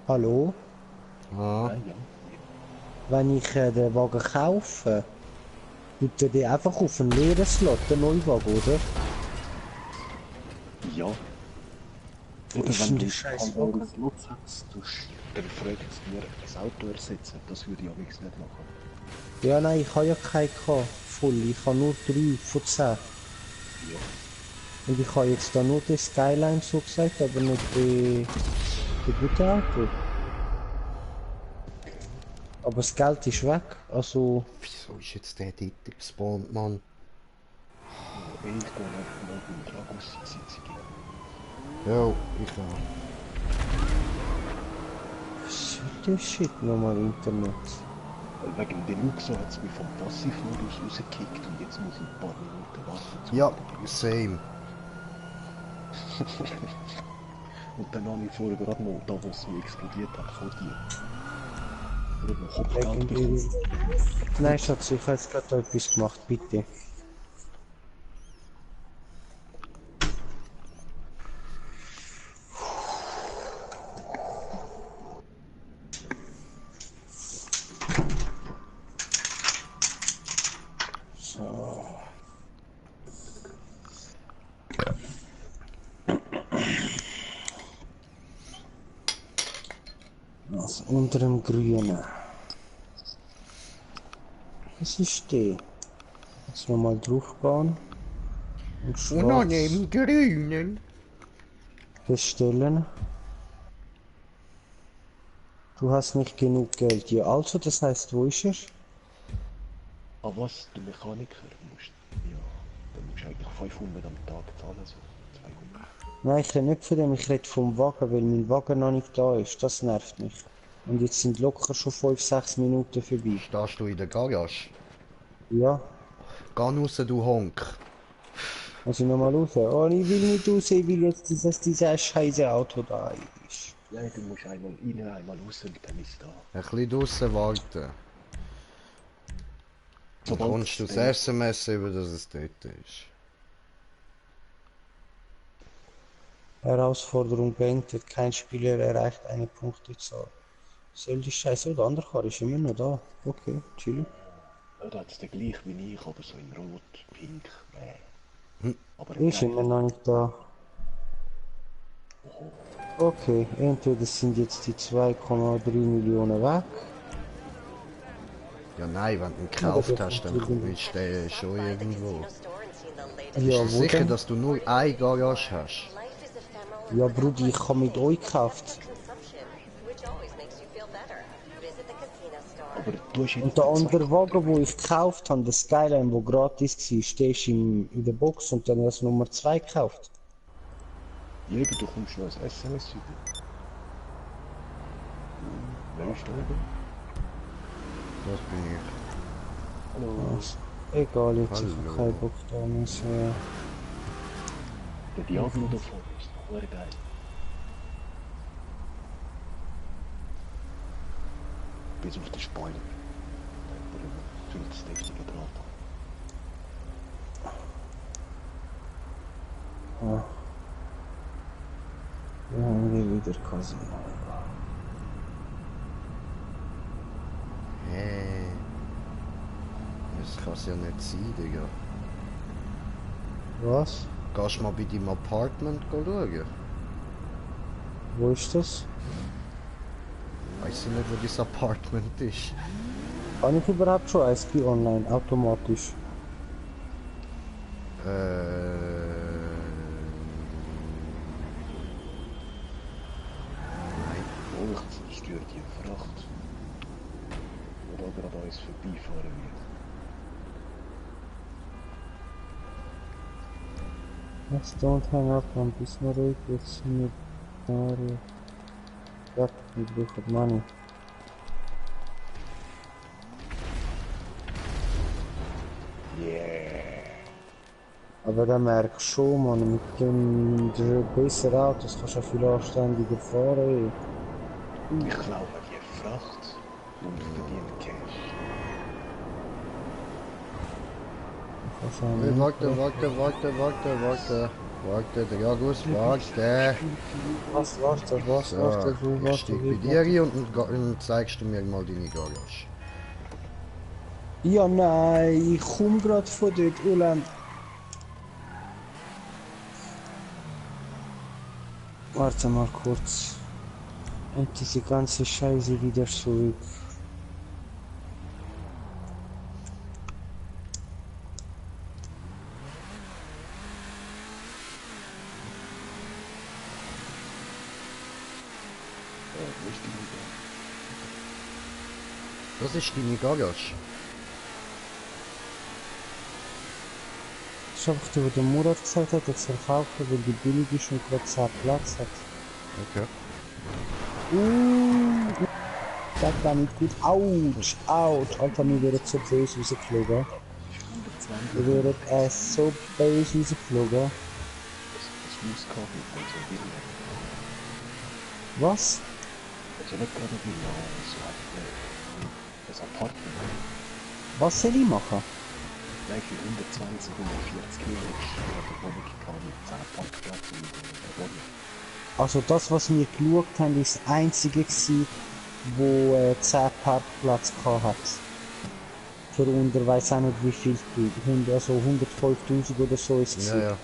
Hallo? Ah, Ja. Wenn ich den Wagen kaufe, tut er den einfach auf einen leeren Slot, den Neuwagen, oder? Ja. Wo Oder ist wenn denn du der scheiß an Wagen? euren Slot setzt, dann fragt es dir, das Auto ersetzen. Das würde ich amigs nicht machen. Ja, nein, ich habe ja keinen gehabt, voll. Ich habe nur 3 von 10. Ja. Und ich habe jetzt da nur den Skyline so gesagt, aber nicht den guten Auto. Aber das Geld ist weg, also... wieso ist jetzt der dort gespawnt, Mann? Ich gehe einfach mal in die Dragos-Sitzung. Ja, ich auch. Was soll der Shit nochmal Internet? Weil wegen dem Luxo hat es mich vom Passivmodus rausgekickt und jetzt muss ich ein paar Minuten warten. Ja, same. Und dann habe ich vorher gerade noch, da wo es mir explodiert hat, korrigiert. Oder noch Kopfgeld bekommen. Legendary. Nein, Schatz, ich habe jetzt gerade etwas gemacht, bitte. So. Also unter dem Grünen. Was ist der? Jetzt nochmal drauf gehen. Und schwarz Grünen. bestellen. Du hast nicht genug Geld. Ja, also, das heißt, wo ist er? Ah was, der Mechaniker musst, ja, dann musst du eigentlich 500 am Tag zahlen, so 200. Nein, ich rede nicht von dem, ich rede vom Wagen, weil mein Wagen noch nicht da ist. Das nervt mich. Und jetzt sind locker schon 5, 6 Minuten vorbei. Stehst du in der Garage? Ja, Geh raus, du Honk. muss ich nochmal raus? Oh, ich will nicht raus, ich will jetzt, dass dieses scheiße Auto da ist. Ja, du musst einmal rein, einmal raus und dann ist da. Ein bisschen draussen warten. Dann kommst du das SMS über, dass es dort ist. Herausforderung beendet, kein Spieler erreicht eine Punktezahl. Soll die Scheiße oder andere Karre ist immer noch da. Okay, chill. Ja, da hat es den gleich wie ich, aber so in Rot, Pink, Aber Ist immer noch nicht da. Okay, entweder sind jetzt die 2,3 Millionen weg. Ja nein, wenn du ihn gekauft hast, dann ist der schon irgendwo. Bist Ja, du wo sicher, denn? dass du nur eine Garage hast? Ja, Brudi, ich habe mit euch gekauft. Aber du hast Und der andere Wagen, wo ich gekauft habe, der Skyline, wo gratis war, der ist in der Box und dann habe ich das Nummer 2 gekauft. Ja, aber du kommst noch ein SMS über. Wer ist da oben? Das bin ich. Hallo. Also, egal, jetzt ich Hallo. habe keinen Bock da mehr. Der Diablo da vorne ist noch geil. Bis auf den Spoiler. Da fühlt es deftige Draht an. Ja. Wir haben wir wieder Casino. Hey. Das kann es ja nicht sein, Digga. Was? Gehst du mal bei deinem Apartment schauen? Wo ist das? Weiß ich nicht, wo das Apartment ist. Kann ich überhaupt schon eins bei online, automatisch? Nein. Oh, ich stört die Fracht. Oder gerade an uns vorbeifahren wird. Let's don't hang up on this narrative, it's me. Ja, wir brauchen Money. Yeah! Aber da merkst du schon, man, mit dem besseren Autos kannst du auch viel anständiger fahren. Ich klaue die Fracht und verdiene Cash. Warte, der Jagus, warte. Was, So, ich steig bei dir rein und dann zeigst du mir mal deine Garage. Ja, nein, ich komm grad von dort, Ulan. Warte mal kurz. Und diese ganze Scheiße wieder zurück. Wo ist die Liga? Das ist deine Garage. Das ist einfach der, wo der Murat gesagt hat, er soll kaufen, weil die billig ist und gerade 10 Platz hat. Okay. Das war nicht gut. Autsch, Autsch. Alter, mir wäre so böse rausgeflogen. Mir wäre so böse rausgeflogen. Das muss kaufen, also Villa. Was? Also nicht gerade Villa, so einfach das Apartment. Was soll ich machen? Gleich wie 120, 140 Kilo ist eine Wohnung gehabt mit 10 Parkplätzen und einer Wohnung. Also das, was wir geschaut haben, ist das einzige gewesen, wo 10 Parkplätze hat. Für unter, weiss auch nicht wie viel, also 105.000 oder so ist es. Ja, ja.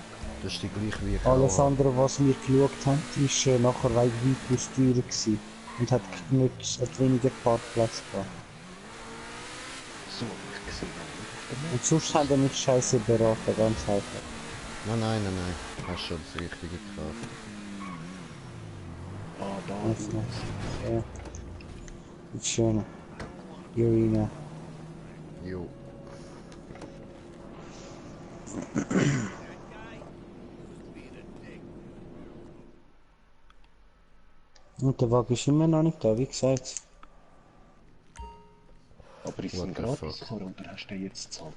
Das ist die gleiche wie ich Alles auch. andere, was wir geschaut haben, ist nachher weit weitaus teurer gewesen. Und hat weniger Parkplätze gehabt. So, ich gesehen auf der Map. Und sonst haben wir mich scheiße beraten, ganz einfach. Nein. Hast schon das Richtige gekauft. Ah, da, Also, ja. Ist schön. Irina. Jo. Und der Wagen ist immer noch nicht da, wie gesagt. aber ist es ein What the gratis fuck? Karre oder hast du den jetzt gezahlt?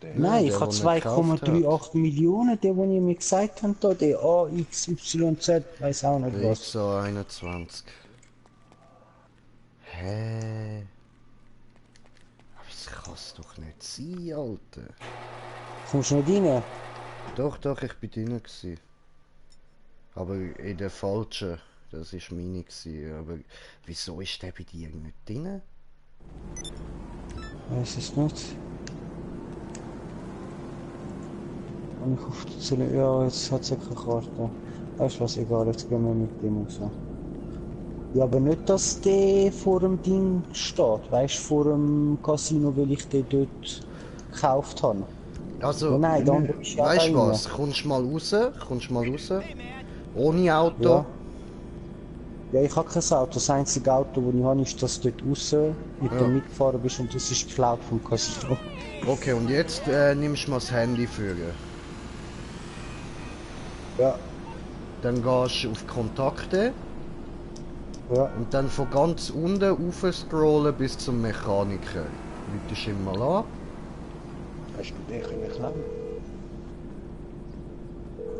Der, Nein, der, ich habe den er gekauft 2,38 Millionen, der, den ihr mir gesagt habt, da, der AXYZ, weiß auch nicht Der was. XA21. Hä? Aber das kann's doch nicht sein, Alter. Kommst du nicht rein? Doch, ich bin drin gewesen. Aber in der falschen. Das war meine gewesen. Aber wieso ist der bei dir nicht drin? Weiß es nicht. Und ich hoffe, zu ja, jetzt hat sie keine Karte. Weißt du was, egal, jetzt gehen wir mit dem raus. Ja, aber nicht, dass der vor dem Ding steht, weißt du, vor dem Casino, weil ich den dort gekauft habe. Also, Ja, nein, der andere ist ja weißt da du was? rein. Kommst mal raus? Ohne Auto? Ja. Ja, ich habe kein Auto. Das einzige Auto, das ich habe, ist das dort raus mit Ja. dem mitgefahren bist und das ist geklaut vom Casino. Okay, und jetzt nimmst du mal das Handy führen. Ja, Dann gehst du auf Kontakte ja. und dann von ganz unten rauf scrollen bis zum Mechaniker. Läutest ihn mal an. hast du den können klauen?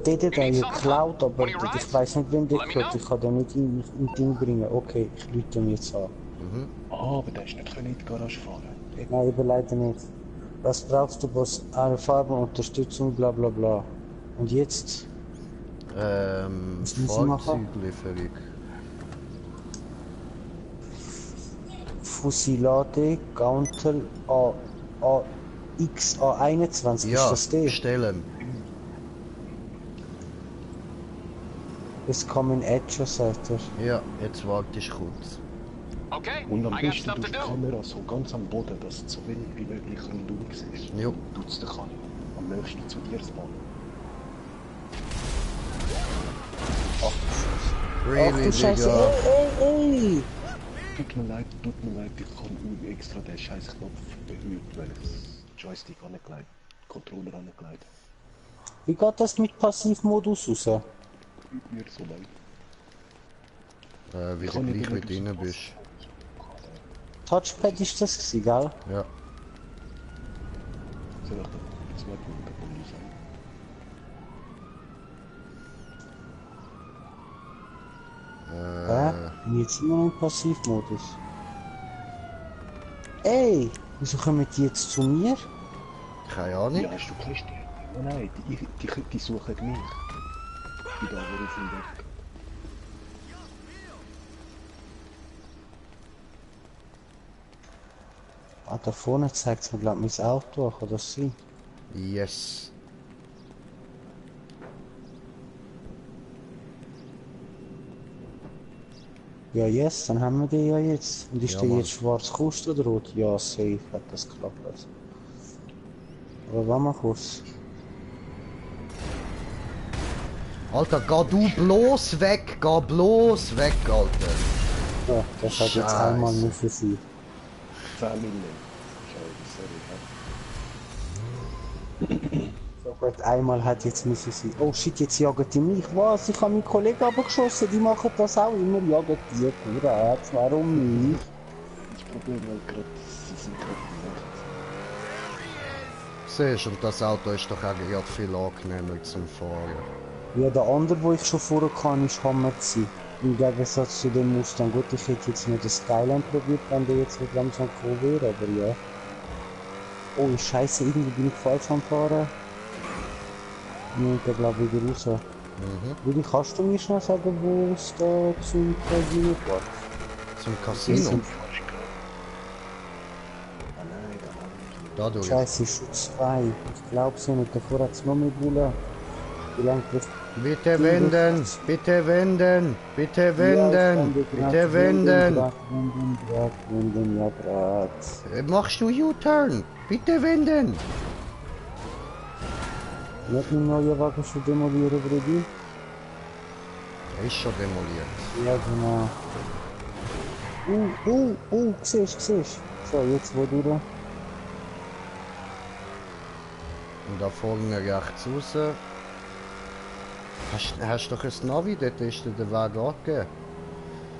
Der hat ja geklaut, aber ich weiß nicht, wem der gehört. Ich kann den nicht in Ding bringen. Okay, ich rufe ihn jetzt an. Ah, aber der hast nicht können in die Garage fahren. Nein, eben leider nicht. Was brauchst du, Boss? Eine Farbenunterstützung, bla bla bla. Und jetzt? Was muss ich machen? Fahrzeuglieferung. Fusilade, Gauntel, XA21, ist Ja, das der? bestellen. Es kommen Edge, sagt er. Ja, jetzt warte ich kurz. Okay, Und am I got besten stuff du to die do. Kamera so ganz am Boden, dass du so wenig wie möglich rundum siehst. Jo. Tut's den Kann am nächsten zu dir spawnen. Ach Really, du Scheiße, Digga. ey! Tut mir leid, ich kann extra den scheiß Knopf erhöht, weil ich das Joystick angelegt, Controller angelegt. Wie geht das mit Passivmodus raus? Tut mir so leid. Wie du Kann ich gleich dir mit nicht drin aus- bist. Touchpad ist das gewesen, gell? Ja. Soll ich da jetzt mal mit der Poli sein? Jetzt immer noch im Passivmodus. Ey, wieso kommen die jetzt zu mir? Keine Ahnung. Ja, hast du keine Sterne? Oh nein, die suchen mich. Die da, wo ich weg. Ah, da vorne zeigt mir, glaub ich, mein Auto an, kann das sein? Yes. Ja, yes, dann haben wir den ja jetzt. Und ist Ja, der Mann. jetzt schwarz gekostet oder rot? Ja, safe hat das geklappt. Also. Aber warte mal kurz. Alter, geh du bloß weg, geh bloß weg, Alter. Ja, das hat jetzt Scheiße. einmal nur für sie. 10 Millionen. Sorry, So gut, einmal hat jetzt müssen sie. Oh shit, jetzt jagen die mich. Was? Ich habe meinen Kollegen abgeschossen, die machen das auch immer. Jagen die Kurat. Warum nicht? das Problem ist gerade, sie sind gerade Siehst du, und das Auto ist doch auch gerade viel angenehmer zum Fahren. Ja, der andere, wo ich schon vorher kann, ist Hammer gewesen. Im Gegensatz zu dem Mustang. Gut, ich hätte jetzt nicht das Skyline probiert, wenn der jetzt nicht langsam gekommen wäre, aber ja. Oh, scheiße, irgendwie bin ich falsch am Fahren. Nee, da glaube ich wieder raus. Willi, kannst du mir schnell sagen, wo es da zum Casino geht? Zum Casino? falsch gegangen. Ah nein, da Dadurch. Scheiße, ist schon 2. Ich glaube so nicht, davor hat es noch mehr Bullen. Wie lange trifft Bitte wenden, bitte wenden, bitte wenden, bitte wenden. Wenden, ja grad. Machst du U-Turn? Bitte wenden. Nicht mein neuer Wagen schon demolieren, Brudi? Er ist schon demoliert. Ja, genau. Siehst. So, jetzt wo du da? Und da vorne rechts raus. Hast du doch ein Navi, dort ist dir der Weg angegeben.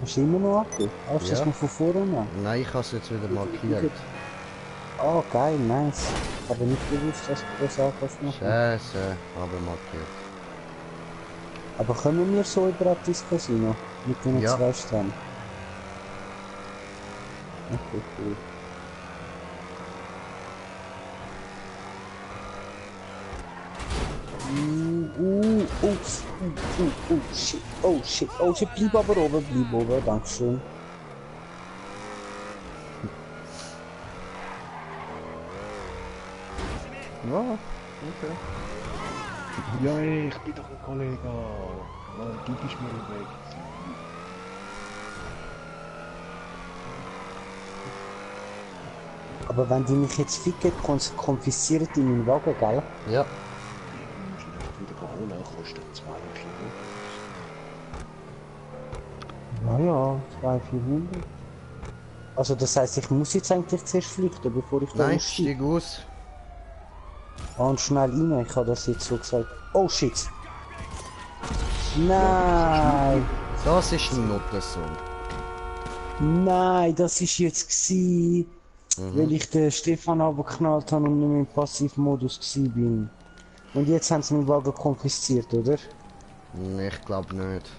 Hast du immer noch abgegeben? Hast du das Ja. noch von vorne? Nein, ich habe es jetzt wieder markiert. Oh, geil, nice. Ich habe nicht gewusst, dass du das auch kannst machen. Scheiße, aber markiert. Aber können wir so über das Casino? Mit den Ja. 2 Sternen? Okay, cool. Oh shit, bleib aber oben, dankeschön. Ja, okay. Ja, ey, ich bin doch ein Kollege. Mann, du bist mir im Weg. Aber wenn die mich jetzt ficken, konfiszieren die meinen Wagen, gell? Ja. Du musst ihn einfach wieder holen, kostet 2 Kilo. Ja, 200-400. Also das heisst, ich muss jetzt eigentlich zuerst flüchten, bevor ich da Nein, aussteige. steig aus. Und schnell rein, ich habe das jetzt so gesagt. Oh shit! Nein! Das ist ein Nuttensohn. Nein, das ist jetzt gsi, weil ich den Stefan abgeknallt habe und nicht mehr im Passivmodus gsi bin. Und jetzt haben sie meinen Wagen konfisziert, oder? Ich glaube nicht.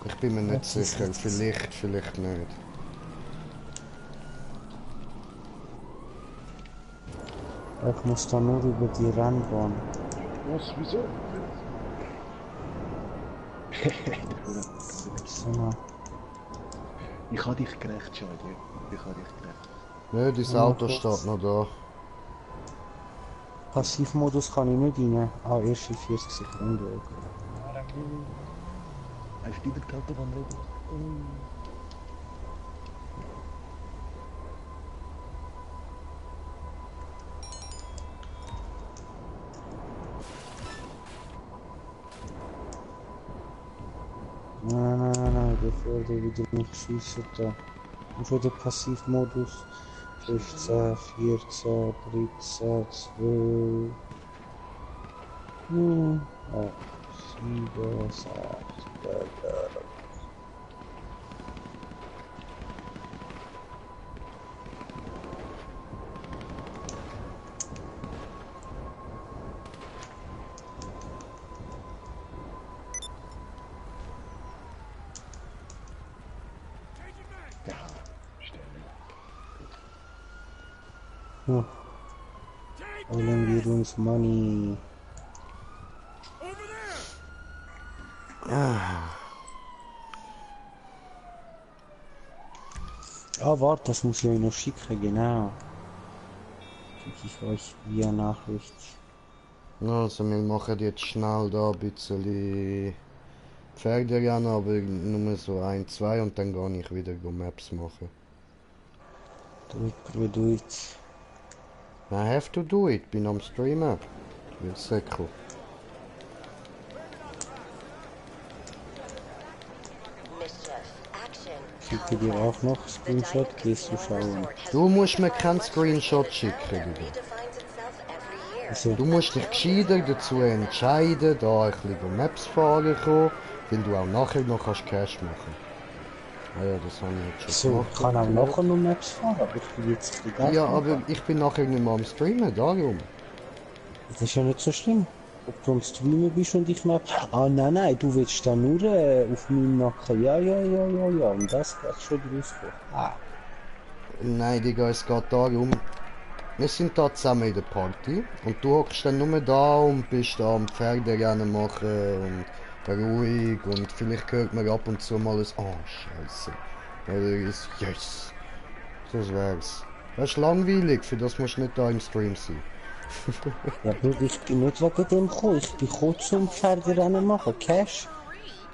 Ich bin mir nicht Das ist sicher. jetzt- Vielleicht nicht. Ich muss da nur über die Rennbahn. Was, wieso? So, na. Ich habe dich gerecht, Schade. Ich habe dich gerecht. Nein, dein Ja, Auto kurz. steht noch da. Passivmodus kann ich nicht rein. Ah, erst in 40 Sekunden. Okay. Hast du wieder die Autobahn reden? Nein, bevor der wieder mich schießt da. Und schon der Passivmodus. 15, 14, 13, 12. 8, 7, 6, 5. Ja, stell. Holen wir uns Money. Ah, warte, das muss ich euch noch schicken, genau. Schicke ich euch via Nachricht. Also wir machen jetzt schnell da ein bisschen Pferderennen, aber nur so 1, 2 und dann gehe ich wieder Maps machen. Do it. I have to do it, bin am Streamen. Wird säckel. Schicke dir auch noch Screenshot, gehst du schauen. Du musst mir keinen Screenshot schicken, Digga. Also, Du musst dich gescheiter dazu entscheiden, da ein bisschen Maps fahren kommen, weil du auch nachher noch kannst Cash machen. Ah ja, das habe ich jetzt schon so, gemacht. ich kann auch nachher noch Maps fahren, aber ich will jetzt die Geld Ja, machen. aber ich bin nachher nicht mehr am Streamen, darum. Das ist ja nicht so schlimm. Ob du am Streamen bist und ich Map... Ah, nein, du willst da nur auf meinem Nacken. Ja. Und das geht schon rauskommen. Ah. Nein, Digga, es geht darum, wir sind da zusammen in der Party und du hockst dann nur da und bist da am Pferderennen machen und ruhig und vielleicht hört man ab und zu mal ein «Oh, Scheiße» oder ein «Yes». Das wär's. Das ist langweilig, für das musst du nicht da im Stream sein. Ja, Bruder, ich bin nicht wegen dem gekommen. Ich bin gekommen zum Pferderennen machen. Cash.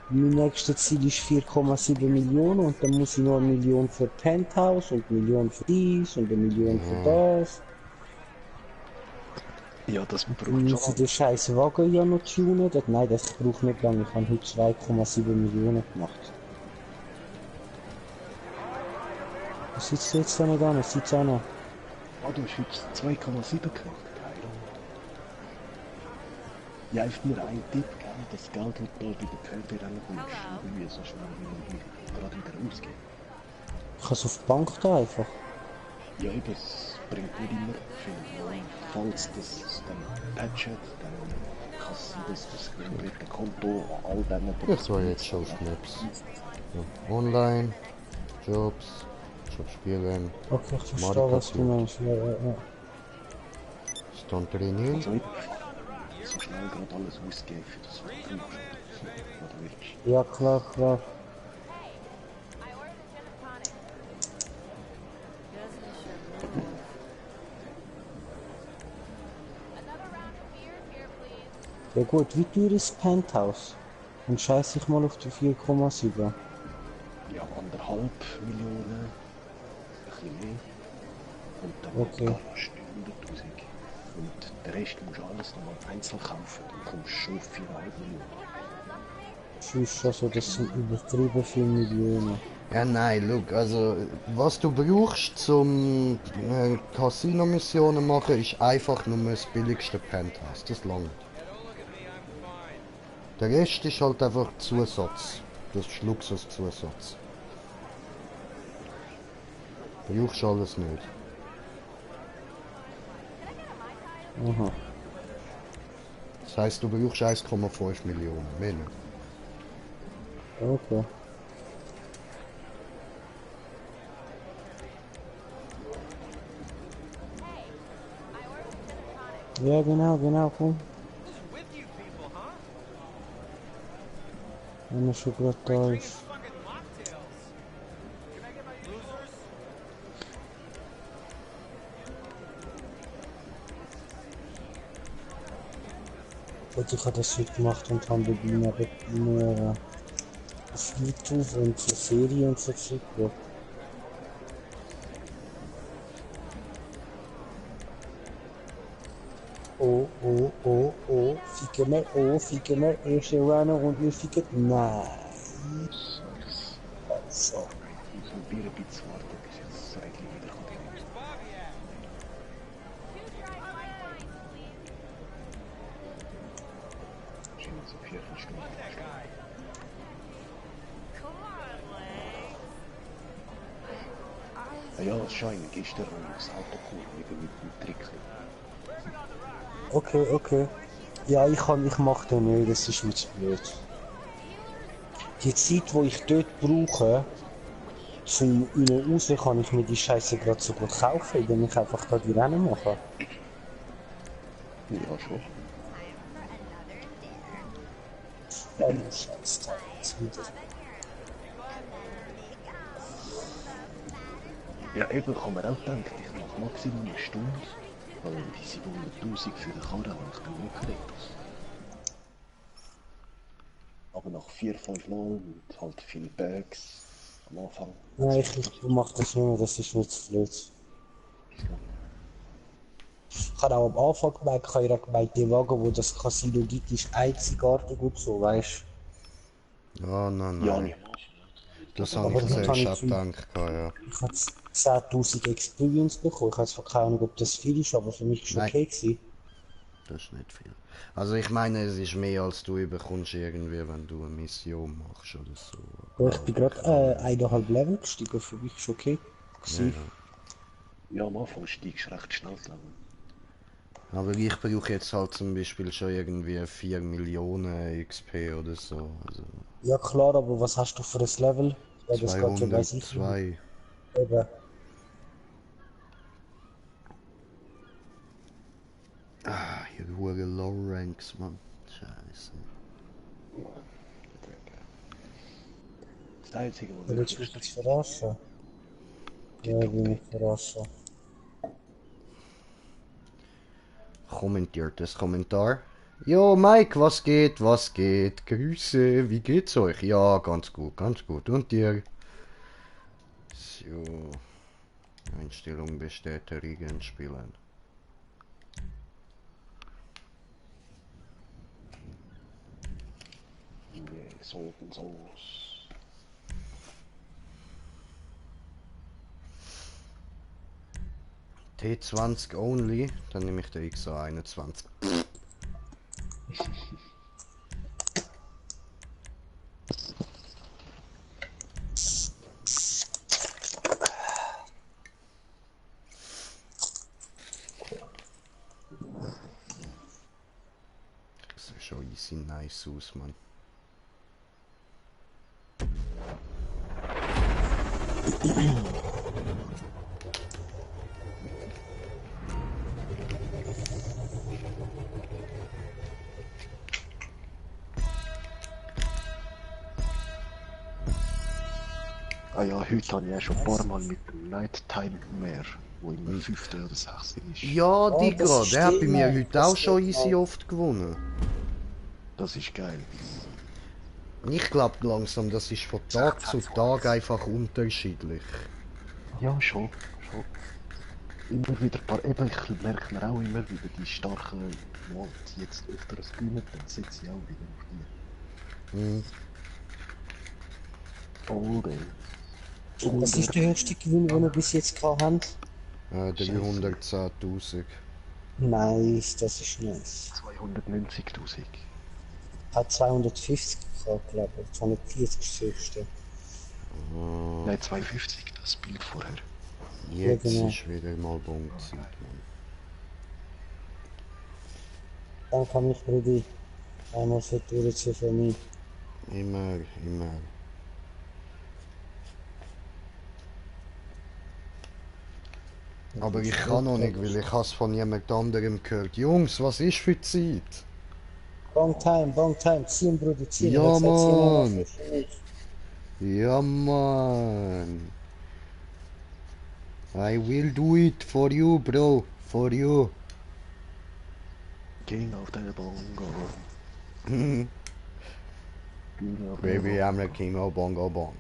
Mein nächstes Ziel ist 4,7 Millionen und dann muss ich noch 1 Million für Penthouse und 1 Million für dies und 1 Million für das. Ja, das Dann braucht muss ich schon. den scheiß Wagen ja noch tunen. Nein, das braucht nicht lange. Ich habe heute 2,7 Millionen gemacht. Was sitzt du jetzt da nicht an? Sitzt auch noch. Ah, du hast jetzt 2,7 gekriegt. Geil. Ja, einfach nur ein Tipp, gell? Das Geld, das du bei der Pferderennen kommst, irgendwie so schnell wie gerade wieder ausgeben. Ich kann es auf die Bank da einfach. Ja, das bringt nicht immer viel. Weil falls das dann patchet, dann kann es sein, dass das komplette Konto all denen... Ich war jetzt schon auf Maps. Ja. Online, Jobs, Jobs spielen, Okay, ich verstehe, was du meinst. Ja. Stand trainieren. Also nicht so schnell gerade alles ausgeben für das, was du brauchst. Was du willst. Ja, klar. Ja gut, wie teuer ist das Penthouse? Dann scheiße ich mal auf die 4,7. Ja, 1,5 Millionen, ein bisschen mehr. Und dann Okay. Garage 100'000. Und den Rest musst du alles nochmal einzeln kaufen. Dann kommst du schon auf 4,5 Millionen. Sonst also, das sind übertrieben viele Millionen. Ja, nein, look, also was du brauchst zum Casino-Missionen machen, ist einfach nur das billigste Penthouse. Das langt. Der Rest ist halt einfach Zusatz. Das ist Luxuszusatz. Brauchst alles nicht. Aha. Das heisst, du brauchst 1,5 Millionen, mehr nicht. Okay. Ja, genau, komm. Wenn er schon gerade da ist. Und ich habe das heute gemacht und habe dabei nebenbei auf YouTube und so Ferien und so Zeug geschaut. Ficken wir, erste Runner und wir ficken. Nein. So. Ich muss ein bisschen warten, bis jetzt das Rädchen wieder kommt. Wahrscheinlich so 4-5 Stunden. Ah ja, das Schein, gestern habe ich das Auto geholt, mit dem Trick. Okay. Ja, ich mach den nicht, das ist mir zu blöd. Die Zeit, die ich dort brauche, zum innen raus, kann ich mir die Scheiße gerade so gut kaufen, indem ich einfach da die Rennen mache. Ja, schon. Ja, die Scheiße, jetzt wieder. Ja, eben, kann man auch denken, ich mache Maximum eine Stunde, weil die 700'000 für den Karren habe ich dann nicht gekriegt. Aber nach 4-5 Mal und halt viele Bags am Anfang. Nein, ich mach das nicht mehr, das ist mir zu blöd. Ich habe auch am Anfang gemerkt, ich habe ja gemeint, die Wagen, wo das Casino gibt, ist einzigartig und so, weißt Ja, nein, Ja, nein. nicht. Das du. habe Aber ich heute habe zuerst ich auch gedacht, ja. ich habe 10.000 Experience bekommen. Ich habe zwar keine Ahnung, ob das viel ist, aber für mich ist es Nein. okay gewesen. Das ist nicht viel. Also ich meine, es ist mehr als du bekommst irgendwie, wenn du eine Mission machst oder so. Ja, ich bin gerade 1,5 Level gestiegen, für mich ist okay Ja, gewesen. Ja, am Anfang steigst du recht schnell lang. ja. Aber ich brauche jetzt halt zum Beispiel schon irgendwie 4 Millionen XP oder so. Also Ja klar, aber was hast du für ein Level? Ja, das geht ja weiß ich nicht. 202. Eben. Ah, hier hohe Low Ranks, Mann. Scheiße. Das Einzige, was Ja, willst du mich jetzt verarschen? Ja, bin ich verarschen. Kommentiertes Kommentar. Jo, Mike, was geht? Was geht? Grüße, wie geht's euch? Ja, ganz gut, ganz gut. Und dir? So. Einstellung bestätigen, spielen. so und so. T20 only, dann nehme ich den XA21. Das sieht schon easy nice aus, Mann. Ah ja, heute habe ich ja schon ein paar Mal mit dem Nighttime mehr, wo immer 5. oder 6. ist. Ja, Oh, Digga, das der hat bei System, mir heute das auch schon geht easy auch. oft gewonnen. Das ist geil. Ich glaube langsam, das ist von Tag zu Tag einfach unterschiedlich. Ja, schon. Immer wieder ein paar, eben, ich merke mir auch immer wieder die starken Mal, die jetzt öfter gewinnen, dann setze ich auch wieder auf die. Hm. All day. Was ist der höchste Gewinn, den wir bis jetzt gehabt haben? 310.000. Nice, das ist nice. 290'000. Hat 250 gehabt, glaube ich. 240 ist das höchste. Oh, Nein, 250, das Bild vorher. jetzt Ja, genau. ist wieder mal Bonzeit, Mann. Dann kann ich Brudi einmal so durchziehen für mich. Immer. Aber ich kann noch nicht, weil ich has von jemand anderem gehört. Jungs, was ist für Zeit? Bong time, ziehen, Brudi, ziehen. Ja, Jetzt ziehen wir Mann. noch für mich. Ja, man. I will do it for you, bro. For you. King of the Bongo. Mhm. King of the Baby, Bongo. I'm the king of Bongo Bong.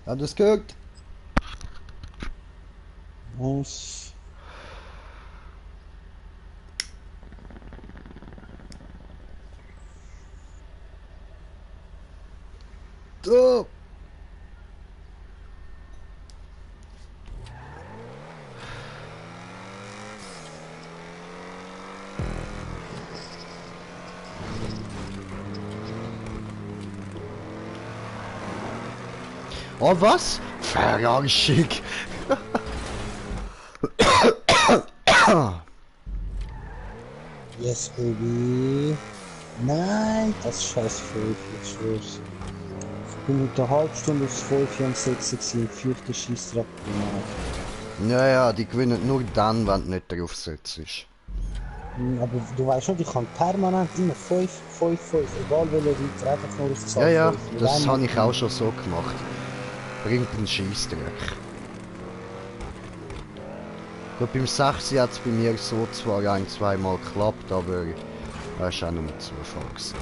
Hat es gehört? Nice. So. Oh, was? Verarschung. Yes, baby. Nein, das ist scheiß 5, ich schwör's. Ich bin mit einer halben Stunde aufs 5 und 6 gewesen, 5. Scheissdreck gemacht. Ja, ja, die gewinnen nur dann, wenn du nicht drauf sitzt. Aber du weißt schon, ich kann permanent immer 5, 5, 5, egal welche Reiter, einfach nur auf Ja, Zahl ja, 5. Mit das einmal habe ich auch schon so gemacht. Bringt einen Scheissdreck. Gut, beim 6 hat es bei mir so zwar ein-, zweimal geklappt, aber das war auch nur ein Zufall gewesen.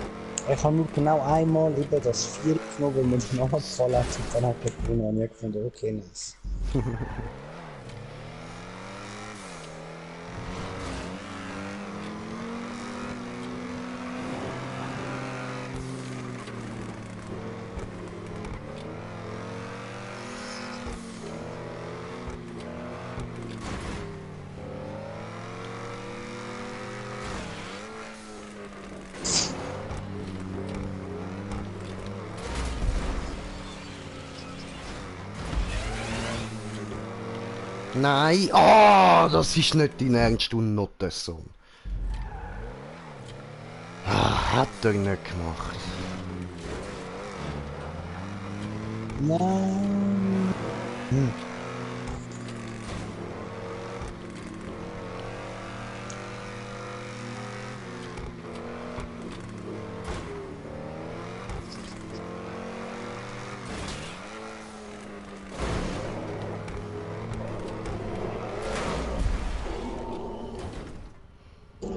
Ich habe nur genau einmal eben das 4 genommen, weil man den Namen gefallen hat und dann hat er gewonnen und ich gefunden, okay, nice. Nein! Ah, das ist nicht dein Ernst, du Nottensohn. Ah, hat er nicht gemacht. Nein.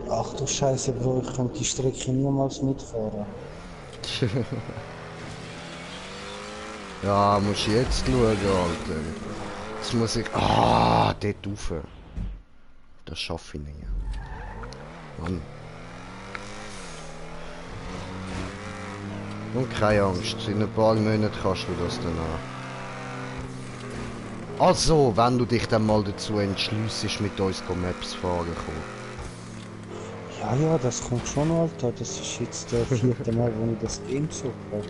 Ach du Scheiße, Bro, ich könnte die Strecke niemals mitfahren. Ja, musst du jetzt schauen, Alter. Jetzt muss ich... Ah, dort rauf. Das schaffe ich nicht. Mann. Und keine Angst, in ein paar Monaten kannst du das dann auch. Also, wenn du dich dann mal dazu entschliessest, mit uns Maps fahren kommen. Ja, ja, das kommt schon, Alter. Das ist jetzt der 4. Mal, wo ich das Game suche. Was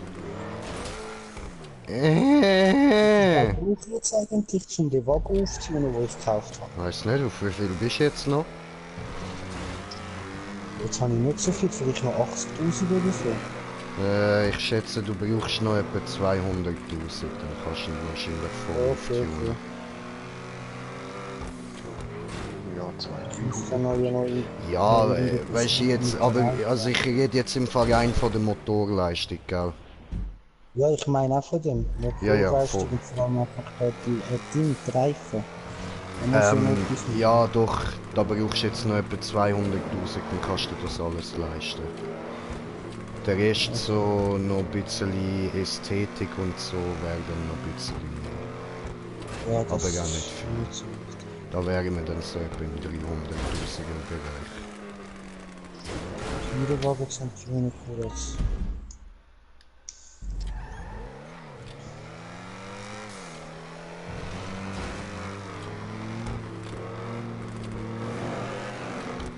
brauche ich jetzt eigentlich, um den Wagen aufzuziehen, den ich gekauft habe? Weiß nicht, auf wie viel bist du jetzt noch? Jetzt habe ich nicht so viel, vielleicht noch 80.000 oder so. Ich schätze, du brauchst noch etwa 200.000, dann kannst du ihn wahrscheinlich voll auftunen. Ja, 2, 3. Das ist eine neue. Ja, weißt du jetzt, aber also ich rede jetzt im Verein von der Motorleistung, gell? Ja, ich meine auch von dem. Ja, ja, Motorleistung voll. und vor allem einfach die Reifen. Da muss ja noch etwas machen. Ja, doch, da brauchst du jetzt noch etwa 200.000, dann kannst du das alles leisten. Der Rest so noch ein bisschen Ästhetik und so wäre dann noch ein bisschen mehr. Ja, aber das gar ist nicht viel. nicht so wichtig. Da wären wir dann so etwa im 300.000er Bereich. Ihre Wagen sind wenig kurz.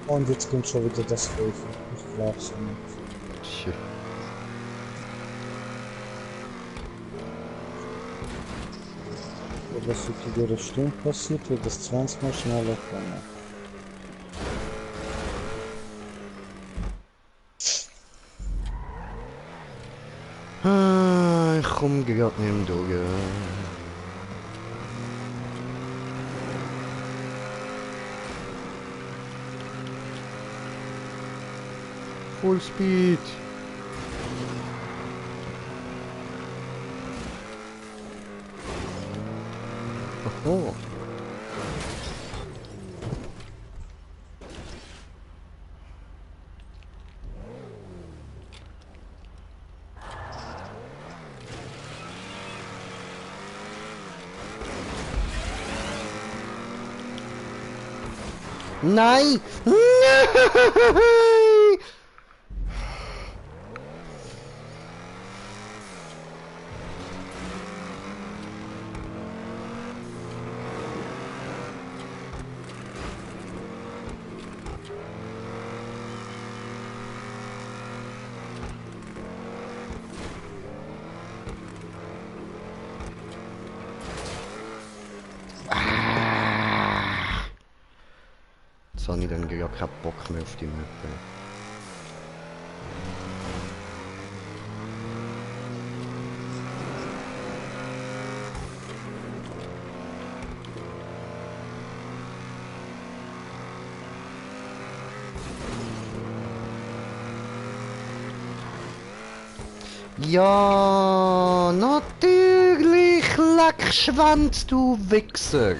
Und jetzt kommt schon wieder das Fünfer. Ich glaub's nicht. Tja. Wenn das in dieser Stunde passiert, wird das 20 Mal schneller kommen. Ah, ich komme gerade nicht mehr durch. Full Speed. Oh. Nein! Nein! Jetzt habe ich dann gar keinen Bock mehr auf die Mappe. Ja, natürlich, Lackschwanz, du Wichser!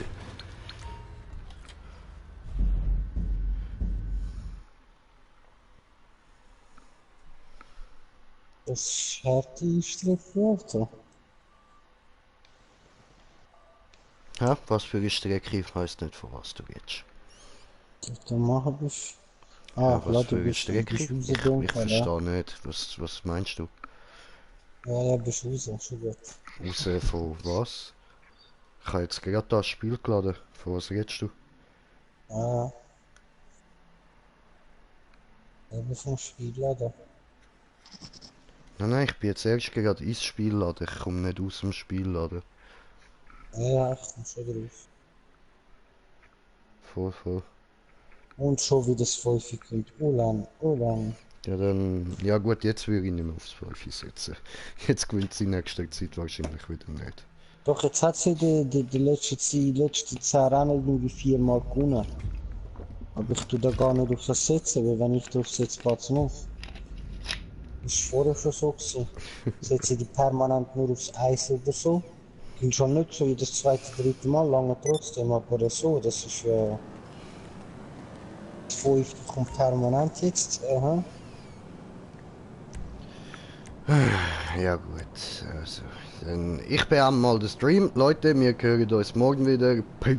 Das harte Strecke. Ja, was für eine Strecke, ich weiß nicht, von was du redest. Dann machen wir. Ja, was Klar, für du eine bist Strecke? Ich rausgegangen, ja. verstehe nicht, was meinst du? Ja, bist raus, schon gut. Raus von was? Ich habe jetzt gerade das Spiel geladen. Von was redest du? Ja, eben vom Spiel laden. Nein, ich bin jetzt erst gerade ins Spiel laden. Ich komme nicht aus dem Spiel laden. Ja, ich komm schon drauf. Voll. Und schon wieder das 5 kommt. Ulan. Ja, dann. Ja, gut, jetzt würde ich nicht mehr aufs 12 setzen. Jetzt gewinnt sie in nächster Zeit wahrscheinlich wieder nicht. Doch, jetzt hat sie die letzten 10 Rennen irgendwie 4-mal gewonnen. Aber ich tu da gar nicht auf das setzen, weil wenn ich drauf setze, geht's nicht. Das war vorher schon so gewesen. Setze die permanent nur aufs Eis oder so. Ging schon nicht so wie das zweite, dritte Mal, lange trotzdem, aber so, das ist ja... Das 5 kommt permanent jetzt, aha. Ja, gut. Also, dann ich beende mal den Stream. Leute, wir hören uns morgen wieder. Peace.